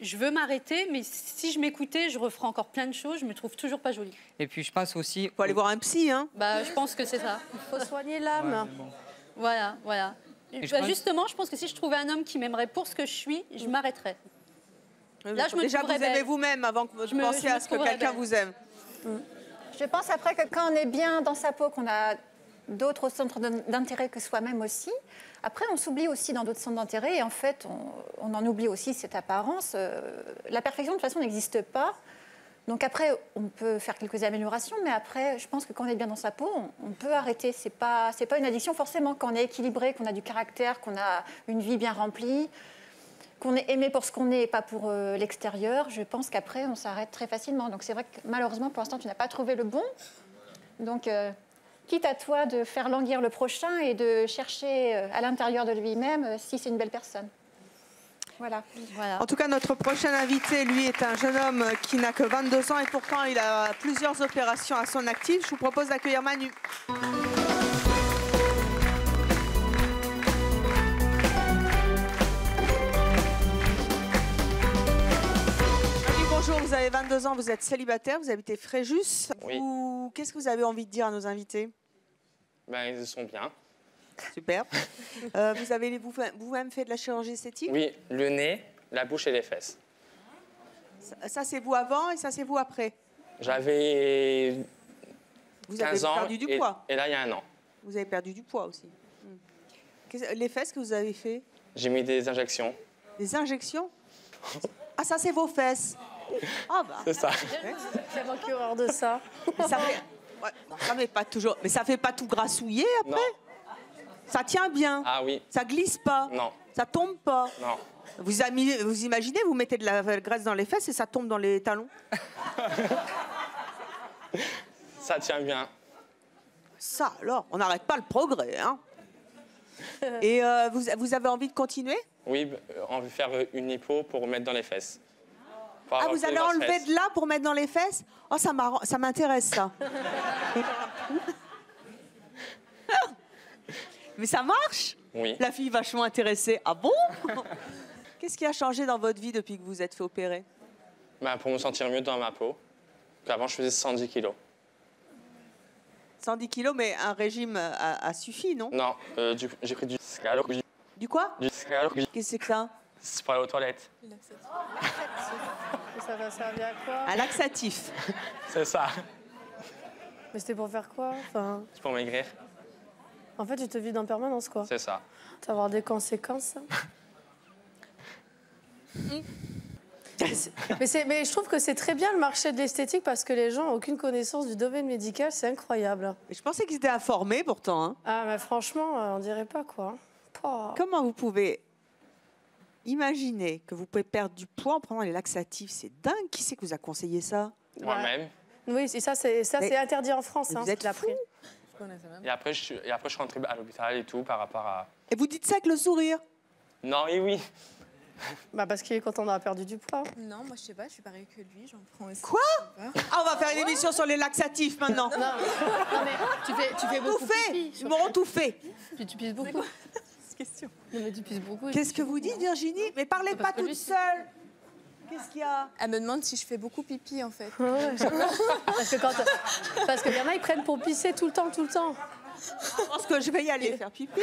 je veux m'arrêter, mais si je m'écoutais, je referais encore plein de choses, je me trouve toujours pas jolie. Et puis, je pense aussi... Faut aller voir un psy, hein. Bah, je pense que c'est ça. Il faut soigner l'âme. Ouais, bon. Voilà, voilà. Et je Bah, pense- justement, je pense que si je trouvais un homme qui m'aimerait pour ce que je suis, je m'arrêterais. Là, je me Déjà, vous trouverais aimez belle. vous-même avant que vous Je me pensiez à ce que trouverais quelqu'un belle. vous aime. Je pense après que quand on est bien dans sa peau, qu'on a d'autres centres d'intérêt que soi-même aussi, après on s'oublie aussi dans d'autres centres d'intérêt et en fait on en oublie aussi cette apparence. La perfection de toute façon n'existe pas. Donc après on peut faire quelques améliorations, mais après je pense que quand on est bien dans sa peau, on peut arrêter. C'est pas une addiction forcément. Quand on est équilibré, qu'on a du caractère, qu'on a une vie bien remplie, qu'on est aimé pour ce qu'on est et pas pour l'extérieur, je pense qu'après, on s'arrête très facilement. Donc c'est vrai que malheureusement, pour l'instant, tu n'as pas trouvé le bon. Donc, quitte à toi de faire languir le prochain et de chercher à l'intérieur de lui-même si c'est une belle personne. Voilà. En tout cas, notre prochain invité, lui, est un jeune homme qui n'a que 22 ans et pourtant il a plusieurs opérations à son actif. Je vous propose d'accueillir Manu. Bonjour, vous avez 22 ans, vous êtes célibataire, vous habitez Fréjus. Oui. Qu'est-ce que vous avez envie de dire à nos invités? Ben, ils sont bien. Super. Vous avez vous-même fait de la chirurgie esthétique? Oui, le nez, la bouche et les fesses. Ça c'est vous avant et ça c'est vous après? J'avais Vous 15 avez ans perdu du poids? et là, il y a un an. Vous avez perdu du poids aussi. Les fesses que vous avez fait? J'ai mis des injections. Des injections? Ah, ça c'est vos fesses. Ah bah. C'est ça. C'est moi qui ai horreur de ça. Mais ça fait... ouais, non, ça fait pas toujours... Mais ça fait pas tout grassouiller après? Non. Ça tient bien? Ah oui. Ça glisse pas? Non. Ça tombe pas? Non. Vous imaginez, vous mettez de la graisse dans les fesses et ça tombe dans les talons? Ça tient bien. Ça alors, on n'arrête pas le progrès, hein. Et vous avez envie de continuer? Oui, on veut faire une lipo pour mettre dans les fesses. Pour Ah, avoir vous plus de allez grosses enlever fesses. de là pour mettre dans les fesses? Oh, ça m'intéresse, ça. Mais ça marche? Oui. La fille vachement intéressée. Ah bon? Qu'est-ce qui a changé dans votre vie depuis que vous êtes fait opérer? Ben, pour me sentir mieux dans ma peau. Avant, je faisais 110 kilos. 110 kilos, mais un régime a suffi, non? Non, j'ai pris du Scalop. Du quoi? Du Scalop. Qu'est-ce que c'est que ça? C'est pour aller aux toilettes. Ça va servir à quoi? Un laxatif. C'est ça. Mais c'était pour faire quoi? Enfin, C'est pour maigrir. en fait, tu te vides en permanence, quoi. C'est ça. Ça va avoir des conséquences. Mais je trouve que c'est très bien le marché de l'esthétique parce que les gens n'ont aucune connaissance du domaine médical, c'est incroyable. Mais je pensais qu'ils étaient informés pourtant. Hein. Ah, mais franchement, on dirait pas quoi. Pas. Comment vous pouvez imaginer que vous pouvez perdre du poids en prenant les laxatifs? C'est dingue. Qui c'est qui vous a conseillé ça? Moi-même. Oui, et ça c'est interdit en France. Mais Hein, vous êtes fou. Et après, je suis rentré à l'hôpital et tout par rapport à... Et vous dites ça avec le sourire? Non, et oui. Bah parce qu'il est content d'avoir perdu du poids. Non, moi je sais pas, je suis pareil que lui, j'en prends aussi. Quoi? Ah, on va faire une émission sur les laxatifs maintenant. Non, mais tu fais beaucoup tout fait. pipi. Ils m'auront tout fait. Tu pisses beaucoup. Question. Non, mais tu pisses beaucoup. Qu'est-ce que vous dites, Virginie? Mais parlez pas toute seule. Qu'est-ce qu'il y a? Elle me demande si je fais beaucoup pipi en fait. Parce qu'il y en a, ils prennent pour pisser tout le temps, tout le temps. Je pense que je vais y aller faire pipi.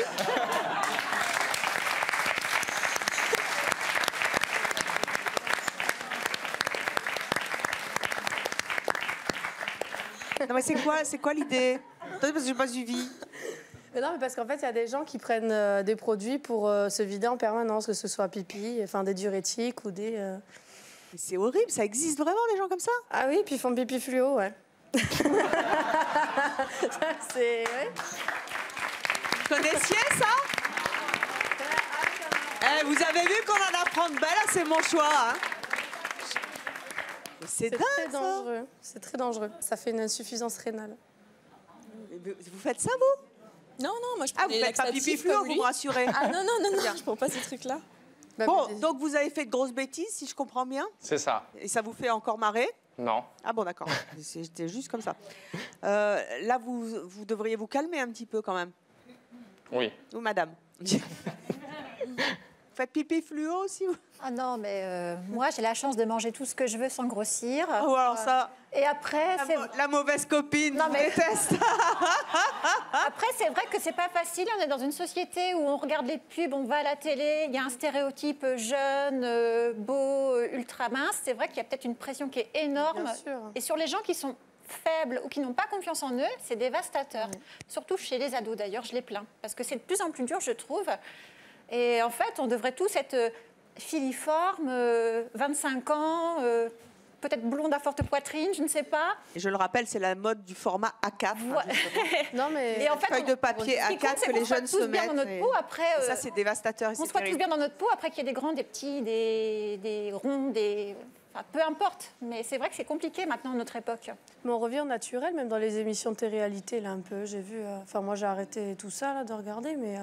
Non mais c'est quoi l'idée? Attendez parce que j'ai pas suivi. Mais non, mais parce qu'en fait, il y a des gens qui prennent des produits pour se vider en permanence, que ce soit pipi, enfin des diurétiques ou des... Mais c'est horrible, ça existe vraiment des gens comme ça? Ah oui, puis ils font pipi fluo, ouais. Ça, c'est... Ouais. Vous connaissiez ça? Eh, vous avez vu qu'on en apprend de belles, c'est mon choix. Hein. C'est dingue, très dangereux. C'est très dangereux. Ça fait une insuffisance rénale. Vous faites ça, vous? Non, non, moi je prends vous des faites pas laxatifs pipi fluo, comme vous lui. me rassurez. Ah non, non, non, non, je prends pas ces trucs-là. Bon, donc vous avez fait de grosses bêtises, si je comprends bien. C'est ça. Et ça vous fait encore marrer? Non. Ah bon, d'accord. C'était juste comme ça. Là, vous devriez vous calmer un petit peu quand même. Oui. Ou madame. Vous faites pipi fluo aussi? Ah non, mais moi, j'ai la chance de manger tout ce que je veux sans grossir. Oh, alors ça... Et après, c'est... La mauvaise copine, non, je mais... déteste. Après, c'est vrai que c'est pas facile. On est dans une société où on regarde les pubs, on va à la télé, il y a un stéréotype jeune, beau, ultra mince. C'est vrai qu'il y a peut-être une pression qui est énorme. Bien sûr. Et sur les gens qui sont faibles ou qui n'ont pas confiance en eux, c'est dévastateur. Surtout chez les ados, d'ailleurs, je les plains. Parce que c'est de plus en plus dur, je trouve. Et en fait, on devrait tous être filiformes, 25 ans, peut-être blonde à forte poitrine, je ne sais pas. Et je le rappelle, c'est la mode du format A4. Non, mais... Et en fait, feuille de papier A4 que les jeunes se mettent. bien dans notre peau, après, ça, c'est dévastateur. On se voit tous bien dans notre peau, après qu'il y ait des grands, des petits, des ronds, des... Enfin, peu importe, mais c'est vrai que c'est compliqué maintenant, notre époque. Mais on revient au naturel, même dans les émissions de télé-réalité, là, un peu. J'ai vu... Enfin, moi, j'ai arrêté tout ça, là, de regarder, mais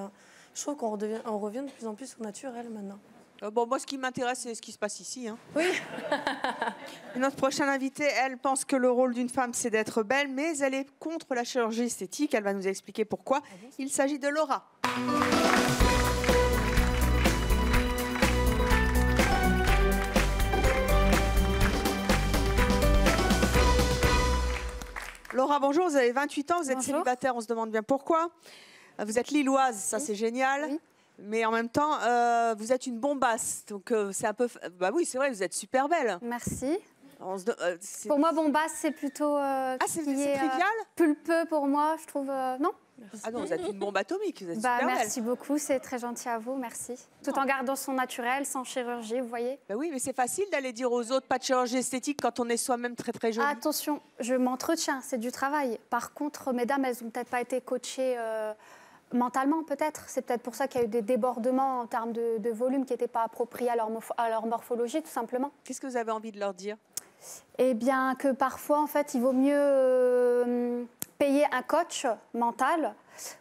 je trouve qu'on revient de plus en plus au naturel, maintenant. Bon, moi, ce qui m'intéresse, c'est ce qui se passe ici. Hein. Oui. Notre prochaine invitée, elle pense que le rôle d'une femme, c'est d'être belle, mais elle est contre la chirurgie esthétique. Elle va nous expliquer pourquoi. Il s'agit de Laura. Laura, bonjour, vous avez 28 ans, vous êtes célibataire, on se demande bien pourquoi. Vous êtes lilloise, ça c'est génial. Oui. Mais en même temps, vous êtes une bombasse. Donc c'est un peu... Bah oui, c'est vrai, vous êtes super belle. Merci. Pour moi, bombasse, c'est plutôt... c'est trivial pulpeux pour moi, je trouve... non. Ah non, vous êtes une bombe atomique, vous êtes super belle. Merci beaucoup, c'est très gentil à vous, merci. Tout en gardant son naturel, sans chirurgie, vous voyez. Bah oui, mais c'est facile d'aller dire aux autres pas de chirurgie esthétique quand on est soi-même très très jolie. Attention, je m'entretiens, c'est du travail. Par contre, mesdames, elles n'ont peut-être pas été coachées mentalement, peut-être. C'est peut-être pour ça qu'il y a eu des débordements en termes de volume qui n'étaient pas appropriés à leur morphologie, tout simplement. Qu'est-ce que vous avez envie de leur dire? Eh bien, que parfois, en fait, il vaut mieux payer un coach mental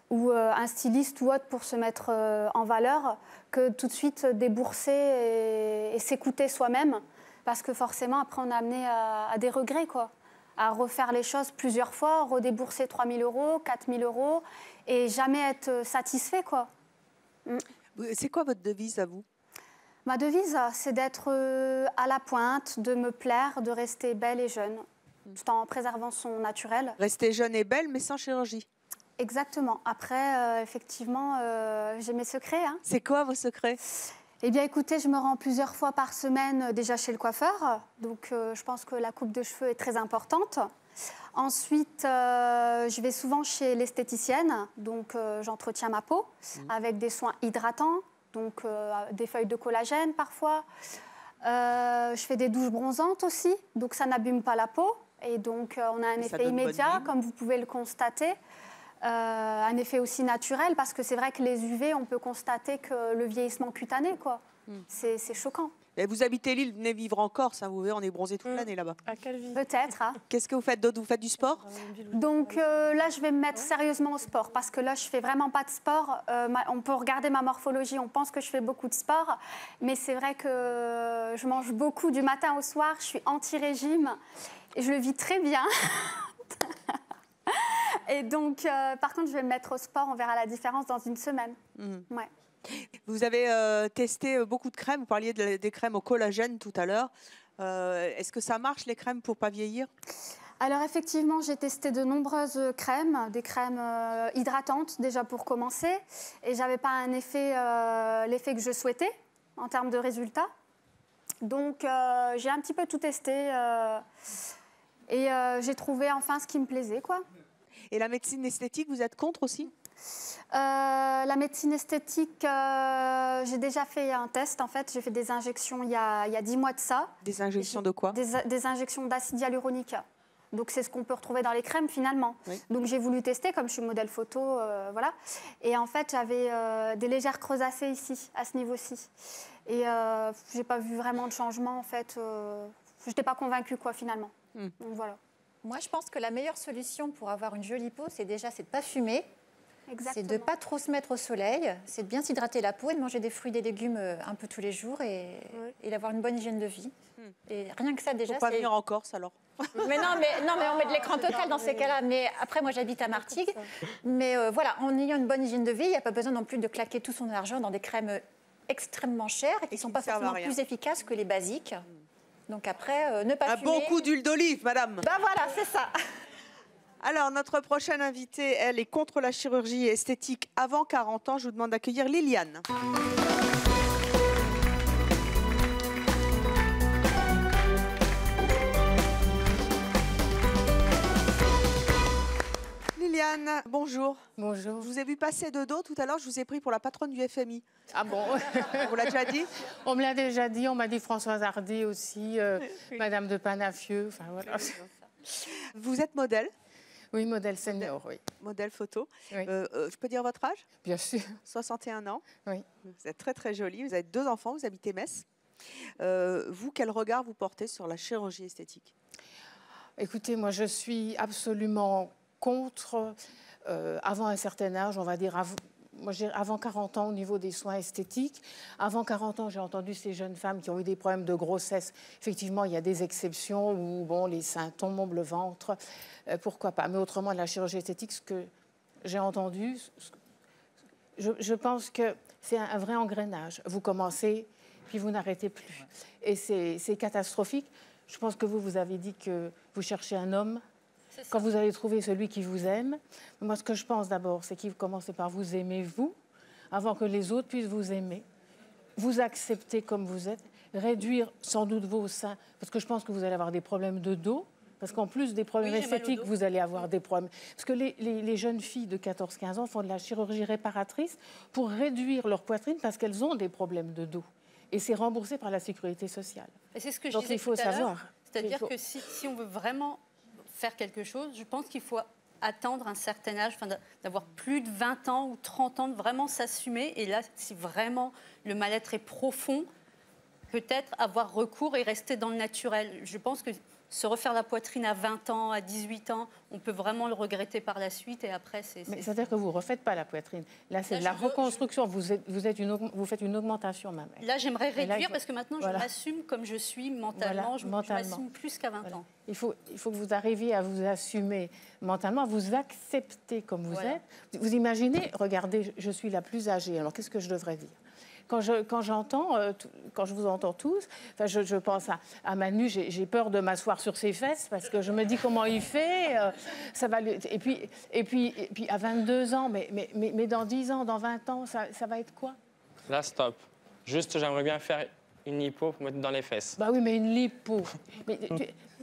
ou un styliste ou autre pour se mettre en valeur que tout de suite débourser et s'écouter soi-même. Parce que forcément, après, on est amené à des regrets, quoi. À refaire les choses plusieurs fois, redébourser 3 000 €, 4 000 € et jamais être satisfait, quoi. C'est quoi votre devise à vous? Ma devise, c'est d'être à la pointe, de me plaire, de rester belle et jeune, tout en préservant son naturel. Rester jeune et belle, mais sans chirurgie. Exactement. Après, effectivement, j'ai mes secrets. Hein. C'est quoi vos secrets? Eh bien, écoutez, je me rends plusieurs fois par semaine déjà chez le coiffeur. Donc, je pense que la coupe de cheveux est très importante. Ensuite, je vais souvent chez l'esthéticienne. Donc, j'entretiens ma peau avec des soins hydratants. Donc, des feuilles de collagène parfois. Je fais des douches bronzantes aussi. Donc, ça n'abîme pas la peau. Et donc, on a un effet immédiat, comme vous pouvez le constater. Un effet aussi naturel, parce que c'est vrai que les UV, on peut constater que le vieillissement cutané, quoi. C'est choquant. Et vous habitez Lille, venez vivre en Corse, hein, vous verrez, on est bronzé toute l'année là-bas. À quelle ville? Peut-être. Hein. Qu'est-ce que vous faites d'autre? Vous faites du sport? Donc là, je vais me mettre sérieusement au sport, parce que là, je fais vraiment pas de sport. On peut regarder ma morphologie, on pense que je fais beaucoup de sport, mais c'est vrai que je mange beaucoup du matin au soir, je suis anti-régime, et je le vis très bien. Et donc, par contre, je vais me mettre au sport, on verra la différence dans une semaine. Ouais. Vous avez testé beaucoup de crèmes, vous parliez des crèmes au collagène tout à l'heure. Est-ce que ça marche les crèmes pour ne pas vieillir? Alors effectivement, j'ai testé de nombreuses crèmes, des crèmes hydratantes déjà pour commencer, et j'avais pas un effet, l'effet que je souhaitais en termes de résultats. Donc j'ai un petit peu tout testé et j'ai trouvé enfin ce qui me plaisait, quoi. Et la médecine esthétique, vous êtes contre aussi? La médecine esthétique, j'ai déjà fait un test. En fait, j'ai fait des injections il y a 10 mois de ça. Des injections de quoi? Des injections d'acide hyaluronique. Donc, c'est ce qu'on peut retrouver dans les crèmes, finalement. Oui. Donc, j'ai voulu tester, comme je suis modèle photo, voilà. Et en fait, j'avais des légères creusacées ici, à ce niveau-ci. Et je n'ai pas vu vraiment de changement, en fait. Je n'étais pas convaincue, quoi, finalement. Donc, voilà. Moi, je pense que la meilleure solution pour avoir une jolie peau, c'est de ne pas fumer. C'est de ne pas trop se mettre au soleil, c'est de bien s'hydrater la peau et de manger des fruits et des légumes un peu tous les jours et d'avoir une bonne hygiène de vie. Et rien que ça déjà. Faut pas venir en Corse alors. Mais non, on met de l'écran total dans ces cas-là. Mais après, moi, j'habite à Martigues. Mais voilà, en ayant une bonne hygiène de vie, il n'y a pas besoin non plus de claquer tout son argent dans des crèmes extrêmement chères et qui ne sont pas forcément plus efficaces que les basiques. Donc après, ne pas fumer. Un bon coup d'huile d'olive, madame. Bah voilà, c'est ça. Alors, notre prochaine invitée, elle est contre la chirurgie esthétique avant 40 ans. Je vous demande d'accueillir Liliane. Liliane, bonjour. Bonjour. Je vous ai vu passer de dos tout à l'heure, je vous ai pris pour la patronne du FMI. Ah bon? On vous l'a déjà dit? On me l'a déjà dit, on m'a dit Françoise Hardy aussi, Madame de Panafieux, enfin voilà. Vous êtes modèle? Oui, modèle senior, oui. Modèle photo. Oui. Je peux dire votre âge? Bien sûr. 61 ans. Oui. Vous êtes très très jolie, vous avez 2 enfants, vous habitez Metz. Vous, quel regard vous portez sur la chirurgie esthétique? Écoutez, moi je suis absolument contre, avant un certain âge, on va dire, moi, avant 40 ans au niveau des soins esthétiques. Avant 40 ans, j'ai entendu ces jeunes femmes qui ont eu des problèmes de grossesse. Effectivement, il y a des exceptions où bon, les seins tombent, le ventre, pourquoi pas. Mais autrement, la chirurgie esthétique, ce que j'ai entendu, je pense que c'est un vrai engrenage. Vous commencez, puis vous n'arrêtez plus. Et c'est catastrophique. Je pense que vous avez dit que vous cherchez un homme. Quand vous allez trouver celui qui vous aime, moi, ce que je pense d'abord, c'est qu'il commence par vous aimer, vous, avant que les autres puissent vous aimer, vous accepter comme vous êtes, réduire sans doute vos seins, parce que je pense que vous allez avoir des problèmes de dos, parce qu'en plus des problèmes esthétiques, vous allez avoir des problèmes. Parce que les jeunes filles de 14-15 ans font de la chirurgie réparatrice pour réduire leur poitrine parce qu'elles ont des problèmes de dos. Et c'est remboursé par la sécurité sociale. Et c'est ce que je Donc disais il faut tout à l'heure. savoir. C'est-à-dire que si on veut vraiment faire quelque chose, je pense qu'il faut attendre un certain âge, d'avoir plus de 20 ans ou 30 ans, de vraiment s'assumer. Et là, si vraiment le mal-être est profond, peut-être avoir recours et rester dans le naturel. Je pense que se refaire la poitrine à 20 ans, à 18 ans, on peut vraiment le regretter par la suite. Et après, Mais c'est-à-dire que vous ne refaites pas la poitrine. Là, c'est de la reconstruction. Vous faites une augmentation, même. Là, j'aimerais réduire parce que maintenant, je m'assume comme je suis mentalement. Je m'assume plus qu'à 20 ans. Il faut que vous arriviez à vous assumer mentalement, à vous accepter comme vous êtes. Vous imaginez, regardez, je suis la plus âgée. Alors, qu'est-ce que je devrais dire ? Quand je vous entends tous, je pense à Manu, j'ai peur de m'asseoir sur ses fesses parce que je me dis comment il fait. Ça va et puis à 22 ans, mais dans 10 ans, dans 20 ans, ça va être quoi? Là, stop. Juste, j'aimerais bien faire une lipo pour mettre dans les fesses. Bah oui, mais une lipo.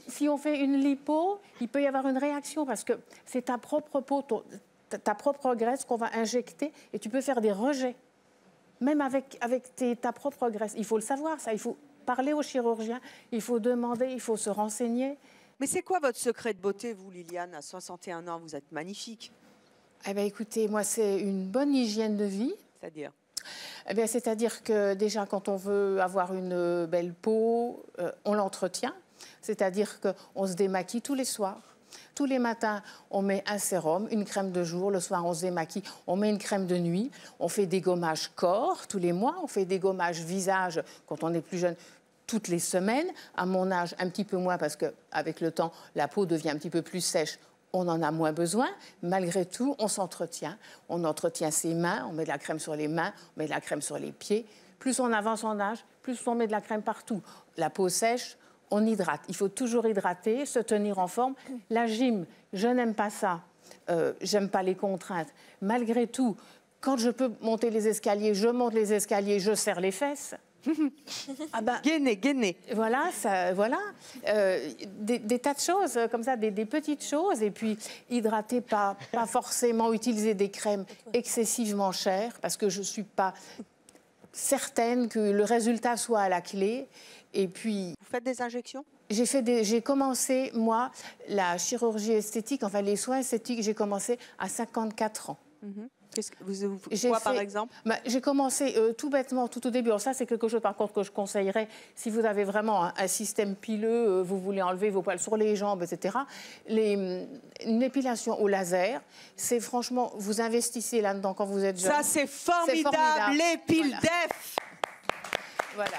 Si on fait une lipo, il peut y avoir une réaction parce que c'est ta propre peau, ta propre graisse qu'on va injecter et tu peux faire des rejets. Même avec ta propre graisse. Il faut le savoir, ça. Il faut parler au chirurgien, il faut demander, il faut se renseigner. Mais c'est quoi votre secret de beauté, vous, Liliane? À 61 ans, vous êtes magnifique. Eh bien, écoutez, moi, c'est une bonne hygiène de vie. C'est-à-dire? Eh bien, c'est-à-dire que déjà, quand on veut avoir une belle peau, on l'entretient. C'est-à-dire qu'on se démaquille tous les soirs. Tous les matins, on met un sérum, une crème de jour. Le soir, on se démaquille, on met une crème de nuit. On fait des gommages corps tous les mois. On fait des gommages visage quand on est plus jeune toutes les semaines. À mon âge, un petit peu moins parce qu'avec le temps, la peau devient un petit peu plus sèche. On en a moins besoin. Malgré tout, on s'entretient. On entretient ses mains. On met de la crème sur les mains. On met de la crème sur les pieds. Plus on avance en âge, plus on met de la crème partout. La peau sèche, on hydrate. Il faut toujours hydrater, se tenir en forme. La gym, je n'aime pas ça. J'aime pas les contraintes. Malgré tout, quand je peux monter les escaliers, je monte les escaliers, je serre les fesses. Gainé. Voilà, des tas de choses comme ça, des petites choses. Et puis, hydrater, pas forcément utiliser des crèmes excessivement chères, parce que je ne suis pas certaine que le résultat soit à la clé. Et puis, vous faites des injections? J'ai commencé, moi, la chirurgie esthétique, enfin les soins esthétiques, j'ai commencé à 54 ans. Qu'est-ce que quoi, par exemple? J'ai commencé tout bêtement, tout au début. Alors ça, c'est quelque chose, par contre, que je conseillerais. Si vous avez vraiment un système pileux, vous voulez enlever vos poils sur les jambes, etc. Une épilation au laser, c'est franchement, vous investissez là-dedans quand vous êtes jeune. Ça, c'est formidable, l'épile-def. Voilà.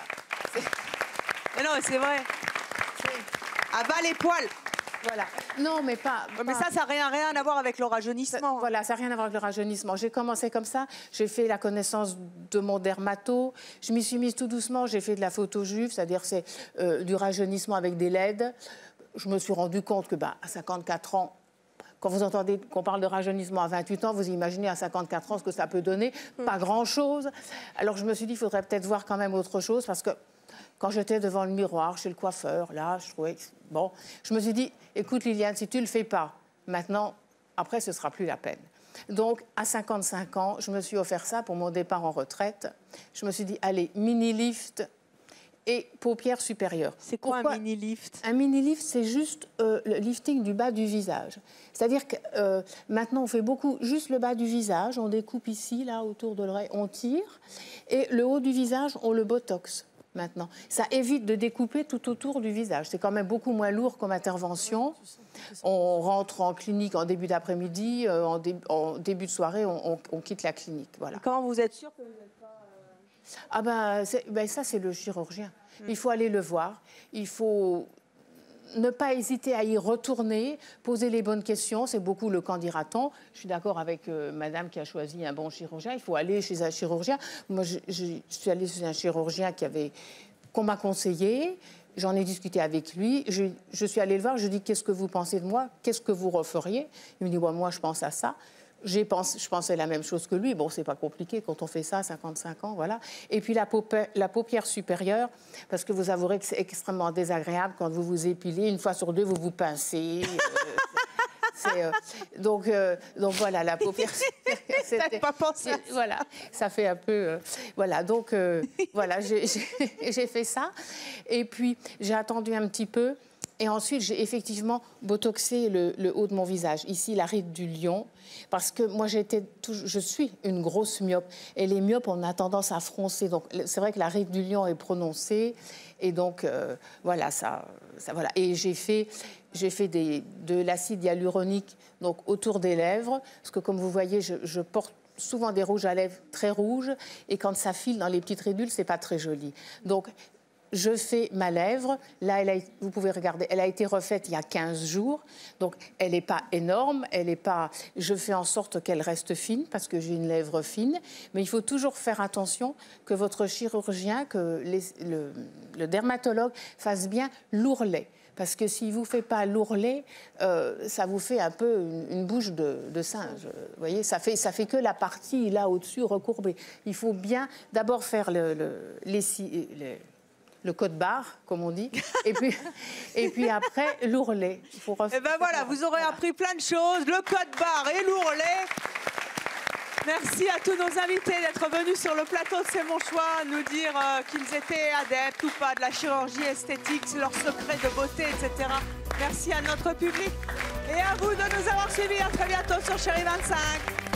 Mais non, c'est vrai. À bas les poils. Voilà. Non, mais pas. Mais ça n'a rien à voir avec le rajeunissement. Voilà, ça n'a rien à voir avec le rajeunissement. J'ai commencé comme ça. J'ai fait la connaissance de mon dermato. Je m'y suis mise tout doucement. J'ai fait de la photo juive, c'est-à-dire c'est du rajeunissement avec des LED. Je me suis rendu compte que à 54 ans, quand vous entendez qu'on parle de rajeunissement à 28 ans, vous imaginez à 54 ans ce que ça peut donner. Pas grand-chose. Alors je me suis dit, il faudrait peut-être voir quand même autre chose parce que quand j'étais devant le miroir chez le coiffeur, là, je trouvais que... Bon, je me suis dit, écoute Liliane, si tu ne le fais pas, maintenant, après, ce ne sera plus la peine. Donc, à 55 ans, je me suis offert ça pour mon départ en retraite. Je me suis dit, allez, mini-lift et paupières supérieures. C'est quoi un mini-lift? Un mini-lift, c'est juste le lifting du bas du visage. C'est-à-dire que maintenant, on fait beaucoup juste le bas du visage. On découpe ici, là, autour de l'oreille, on tire. Et le haut du visage, on le botoxe. Maintenant, ça évite de découper tout autour du visage. C'est quand même beaucoup moins lourd comme intervention. On rentre en clinique en début d'après-midi, en début de soirée, on quitte la clinique. Voilà. Comment vous êtes sûr que vous n'êtes pas... ça, c'est le chirurgien. Il faut aller le voir. Il faut ne pas hésiter à y retourner, poser les bonnes questions. C'est beaucoup le qu'en dira-t-on. Je suis d'accord avec madame qui a choisi un bon chirurgien. Il faut aller chez un chirurgien. Moi, je suis allée chez un chirurgien qu'on m'a conseillé. J'en ai discuté avec lui. Je suis allée le voir. Je lui ai dit, qu'est-ce que vous pensez de moi? Qu'est-ce que vous referiez? Il me dit, moi, je pense à ça. Je pensais la même chose que lui. Bon, c'est pas compliqué quand on fait ça à 55 ans, voilà. Et puis la paupière supérieure, parce que vous avouerez que c'est extrêmement désagréable quand vous vous épilez. Une fois sur deux, vous vous pincez. Donc voilà, la paupière supérieure. T'as pas pensé. Voilà, ça fait un peu... voilà, donc voilà, j'ai fait ça. Et puis, j'ai attendu un petit peu. Et ensuite, j'ai effectivement botoxé le haut de mon visage. Ici, la ride du lion. Parce que moi, je suis une grosse myope. Et les myopes, on a tendance à froncer. Donc, c'est vrai que la ride du lion est prononcée. Et donc, voilà, ça voilà. Et j'ai fait de l'acide hyaluronique donc, autour des lèvres. Parce que, comme vous voyez, je porte souvent des rouges à lèvres très rouges. Et quand ça file dans les petites ridules, c'est pas très joli. Donc, je fais ma lèvre. Là, vous pouvez regarder, elle a été refaite il y a 15 jours. Donc, elle n'est pas énorme. Je fais en sorte qu'elle reste fine parce que j'ai une lèvre fine. Mais il faut toujours faire attention que votre chirurgien, que le dermatologue fasse bien l'ourlet. Parce que s'il ne vous fait pas l'ourlet, ça vous fait un peu une bouche de singe. Vous voyez, ça fait que la partie là au-dessus recourbée. Il faut bien d'abord faire le code-barre, comme on dit, et puis après, l'ourlet. Et ben voilà, vous aurez appris plein de choses, le code-barre et l'ourlet. Merci à tous nos invités d'être venus sur le plateau de C'est mon choix, nous dire qu'ils étaient adeptes ou pas de la chirurgie esthétique, leurs secrets de beauté, etc. Merci à notre public et à vous de nous avoir suivis. À très bientôt sur Chérie 25.